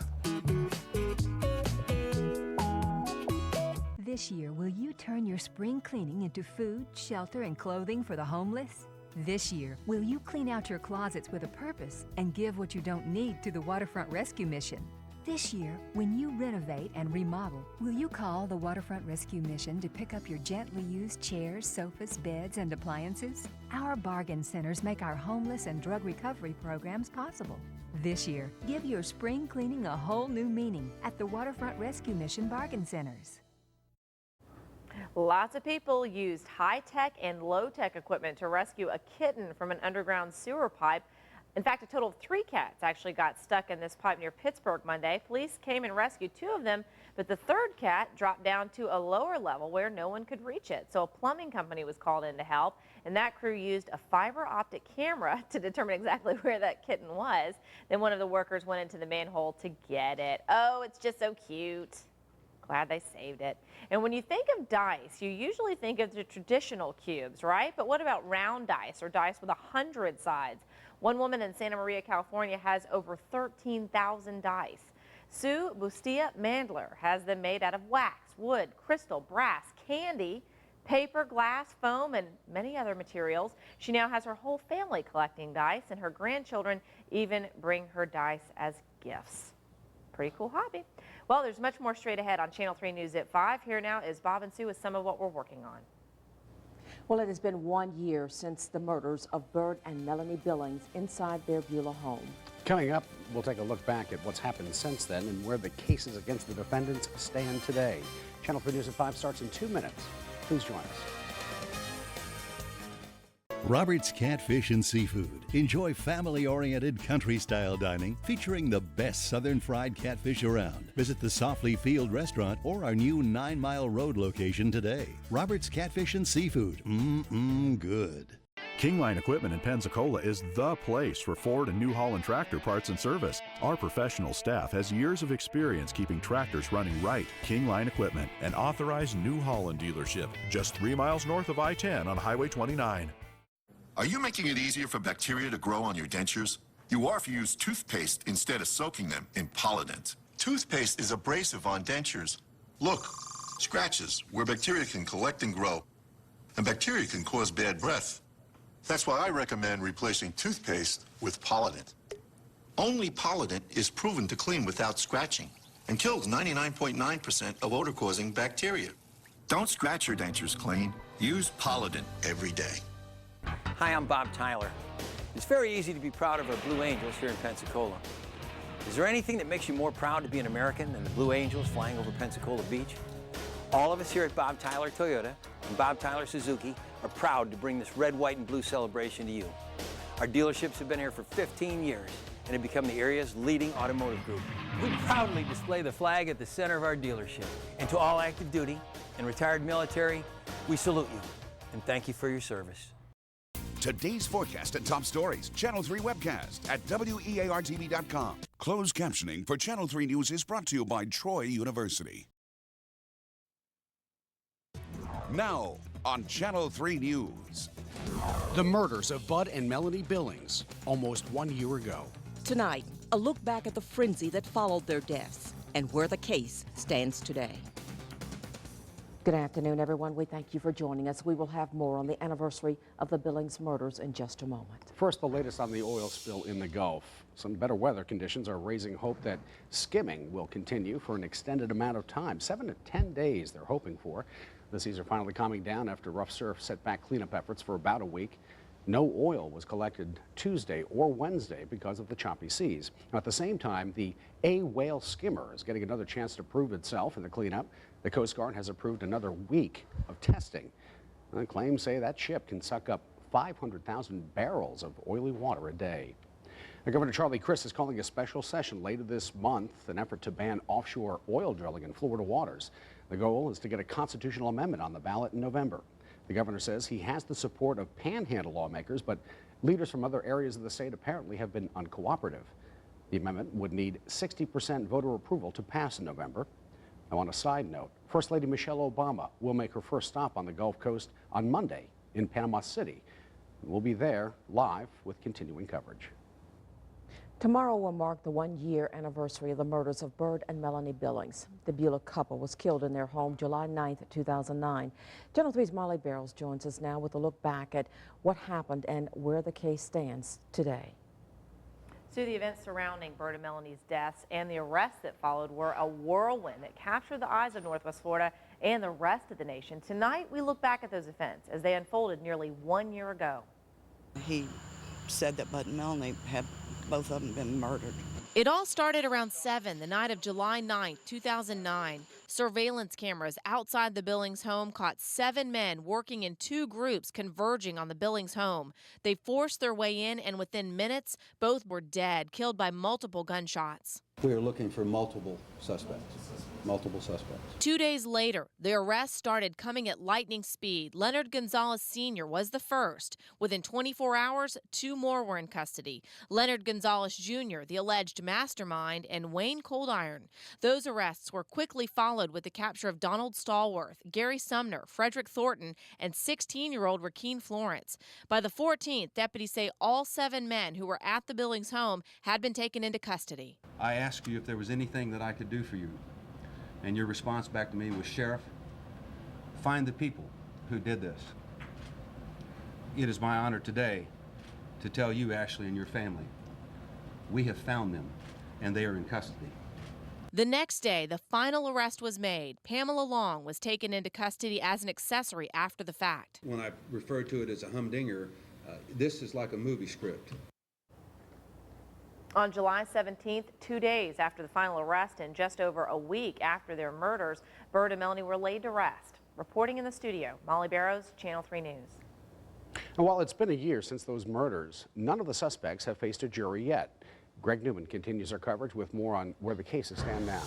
This year, will you turn your spring cleaning into food, shelter, and clothing for the homeless? This year, will you clean out your closets with a purpose and give what you don't need to the Waterfront Rescue Mission? This year, when you renovate and remodel, will you call the Waterfront Rescue Mission to pick up your gently used chairs, sofas, beds, and appliances? Our bargain centers make our homeless and drug recovery programs possible. This year, give your spring cleaning a whole new meaning at the Waterfront Rescue Mission Bargain Centers. Lots of people used high-tech and low-tech equipment to rescue a kitten from an underground sewer pipe In fact, a total of 3 cats actually got stuck in this pipe near Pittsburgh Monday. Police came and rescued 2 of them, but the 3rd cat dropped down to a lower level where no one could reach it. So a plumbing company was called in to help, and that crew used a fiber optic camera to determine exactly where that kitten was. Then one of the workers went into the manhole to get it. Oh, it's just so cute. Glad they saved it. And when you think of dice, you usually think of the traditional cubes, right? But what about round dice or dice with 100 sides? One woman in Santa Maria, California has over 13,000 dice. Sue Bustia Mandler has them made out of wax, wood, crystal, brass, candy, paper, glass, foam, and many other materials. She now has her whole family collecting dice, and her grandchildren even bring her dice as gifts. Pretty cool hobby. Well, there's much more straight ahead on Channel 3 News at 5. Here now is Bob and Sue with some of what we're working on. Well, it has been 1 year since the murders of Bert and Melanie Billings inside their Beulah home. Coming up, we'll take a look back at what's happened since then and where the cases against the defendants stand today. Channel 3 News at 5 starts in 2 minutes. Please join us. Robert's Catfish and Seafood. Enjoy family-oriented country-style dining featuring the best southern fried catfish around. Visit the Softly Field restaurant or our new 9 Mile Road location today. Robert's Catfish and Seafood. Good. Kingline Equipment in Pensacola is the place for Ford and New Holland tractor parts and service. Our professional staff has years of experience keeping tractors running right. Kingline Equipment, an authorized New Holland dealership, just 3 miles north of I-10 on Highway 29. Are you making it easier for bacteria to grow on your dentures? You are if you use toothpaste instead of soaking them in Polident. Toothpaste is abrasive on dentures. Look, scratches where bacteria can collect and grow, and bacteria can cause bad breath. That's why I recommend replacing toothpaste with Polident. Only Polident is proven to clean without scratching and kills 99.9% of odor-causing bacteria. Don't scratch your dentures clean. Use Polident every day. Hi, I'm Bob Tyler. It's very easy to be proud of our Blue Angels here in Pensacola. Is there anything that makes you more proud to be an American than the Blue Angels flying over Pensacola Beach? All of us here at Bob Tyler Toyota and Bob Tyler Suzuki are proud to bring this red, white, and blue celebration to you. Our dealerships have been here for 15 years and have become the area's leading automotive group. We proudly display the flag at the center of our dealership. And to all active duty and retired military, we salute you and thank you for your service. Today's forecast and top stories. Channel 3 webcast at WEARTV.com. Closed captioning for Channel 3 News is brought to you by Troy University. Now on Channel 3 News. The murders of Bud and Melanie Billings almost 1 year ago. Tonight, a look back at the frenzy that followed their deaths and where the case stands today. Good afternoon, everyone. We thank you for joining us. We will have more on the anniversary of the Billings murders in just a moment. First, the latest on the oil spill in the Gulf. Some better weather conditions are raising hope that skimming will continue for an extended amount of time. 7 to 10 days they're hoping for. The seas are finally calming down after rough surf set back cleanup efforts for about a week. No oil was collected Tuesday or Wednesday because of the choppy seas. Now, at the same time, the A-Whale skimmer is getting another chance to prove itself in the cleanup. The Coast Guard has approved another week of testing. Claims say that ship can suck up 500,000 barrels of oily water a day. Governor Charlie Crist is calling a special session later this month, an effort to ban offshore oil drilling in Florida waters. The goal is to get a constitutional amendment on the ballot in November. The governor says he has the support of Panhandle lawmakers, but leaders from other areas of the state apparently have been uncooperative. The amendment would need 60% voter approval to pass in November. Now, on a side note, First Lady Michelle Obama will make her first stop on the Gulf Coast on Monday in Panama City. We'll be there live with continuing coverage. Tomorrow will mark the 1 year anniversary of the murders of Bert and Melanie Billings. The Beulah couple was killed in their home July 9th, 2009. Channel 3's Molly Barrows joins us now with a look back at what happened and where the case stands today. Sue, the events surrounding Bert and Melanie's deaths and the arrests that followed were a whirlwind that captured the eyes of Northwest Florida and the rest of the nation. Tonight, we look back at those events as they unfolded nearly 1 year ago. He said that Bud and Melanie had both of them been murdered. It all started around 7 the night of July 9th, 2009. Surveillance cameras outside the Billings home caught 7 men working in 2 groups converging on the Billings home. They forced their way in, and within minutes, both were dead, killed by multiple gunshots. We are looking for multiple suspects. 2 days later, the arrests started coming at lightning speed. Leonard Gonzalez Sr. was the first. Within 24 hours, 2 more were in custody. Leonard Gonzalez Jr., the alleged mastermind, and Wayne Coldiron. Those arrests were quickly followed with the capture of Donald Stallworth, Gary Sumner, Frederick Thornton, and 16-year-old Rakeem Florence. By the 14th, deputies say all 7 men who were at the Billings home had been taken into custody. I asked you if there was anything that I could do for you. And your response back to me was, Sheriff, find the people who did this. It is my honor today to tell you, Ashley, and your family, we have found them, and they are in custody. The next day, the final arrest was made. Pamela Long was taken into custody as an accessory after the fact. When I refer to it as a humdinger, this is like a movie script. On July 17th, 2 days after the final arrest and just over a week after their murders, Byrd and Melanie were laid to rest. Reporting in the studio, Molly Barrows, Channel 3 News. And while it's been a year since those murders, none of the suspects have faced a jury yet. Greg Newman continues our coverage with more on where the cases stand now.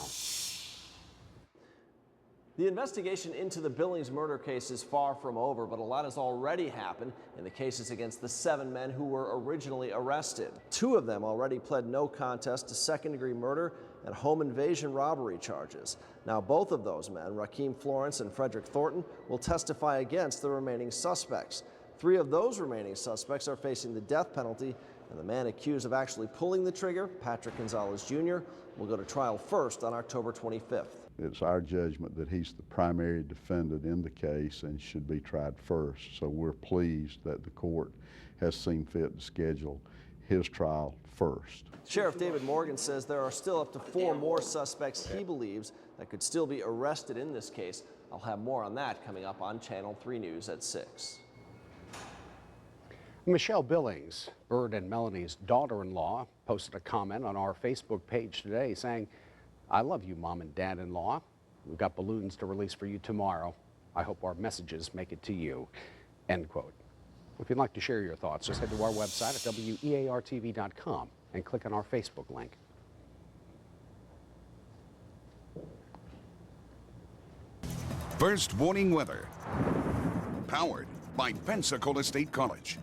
The investigation into the Billings murder case is far from over, but a lot has already happened in the cases against the 7 men who were originally arrested. 2 of them already pled no contest to second-degree murder and home invasion robbery charges. Now, both of those men, Rakeem Florence and Frederick Thornton, will testify against the remaining suspects. 3 of those remaining suspects are facing the death penalty, and the man accused of actually pulling the trigger, Patrick Gonzalez Jr., will go to trial first on October 25th. It's our judgment that he's the primary defendant in the case and should be tried first. So we're pleased that the court has seen fit to schedule his trial first. Sheriff David Morgan says there are still up to 4 more suspects he believes that could still be arrested in this case. I'll have more on that coming up on Channel 3 News at 6. Michelle Billings, Byrd and Melanie's daughter-in-law, posted a comment on our Facebook page today saying, "I love you, Mom and Dad-in-law. We've got balloons to release for you tomorrow. I hope our messages make it to you." End quote. If you'd like to share your thoughts, just head to our website at WEARTV.com and click on our Facebook link. First warning weather. Powered by Pensacola State College.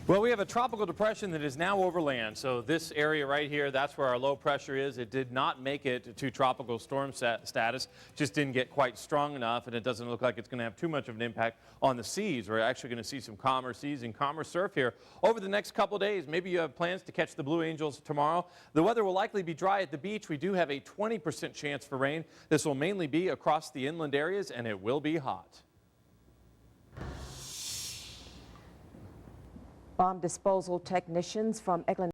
Well, we have a tropical depression that is now over land. So this area right here, that's where our low pressure is. It did not make it to tropical storm status, just didn't get quite strong enough, and it doesn't look like it's going to have too much of an impact on the seas. We're actually going to see some calmer seas and calmer surf here over the next couple days. Maybe you have plans to catch the Blue Angels tomorrow. The weather will likely be dry at the beach. We do have a 20% chance for rain. This will mainly be across the inland areas, and it will be hot. Bomb disposal technicians from Eglin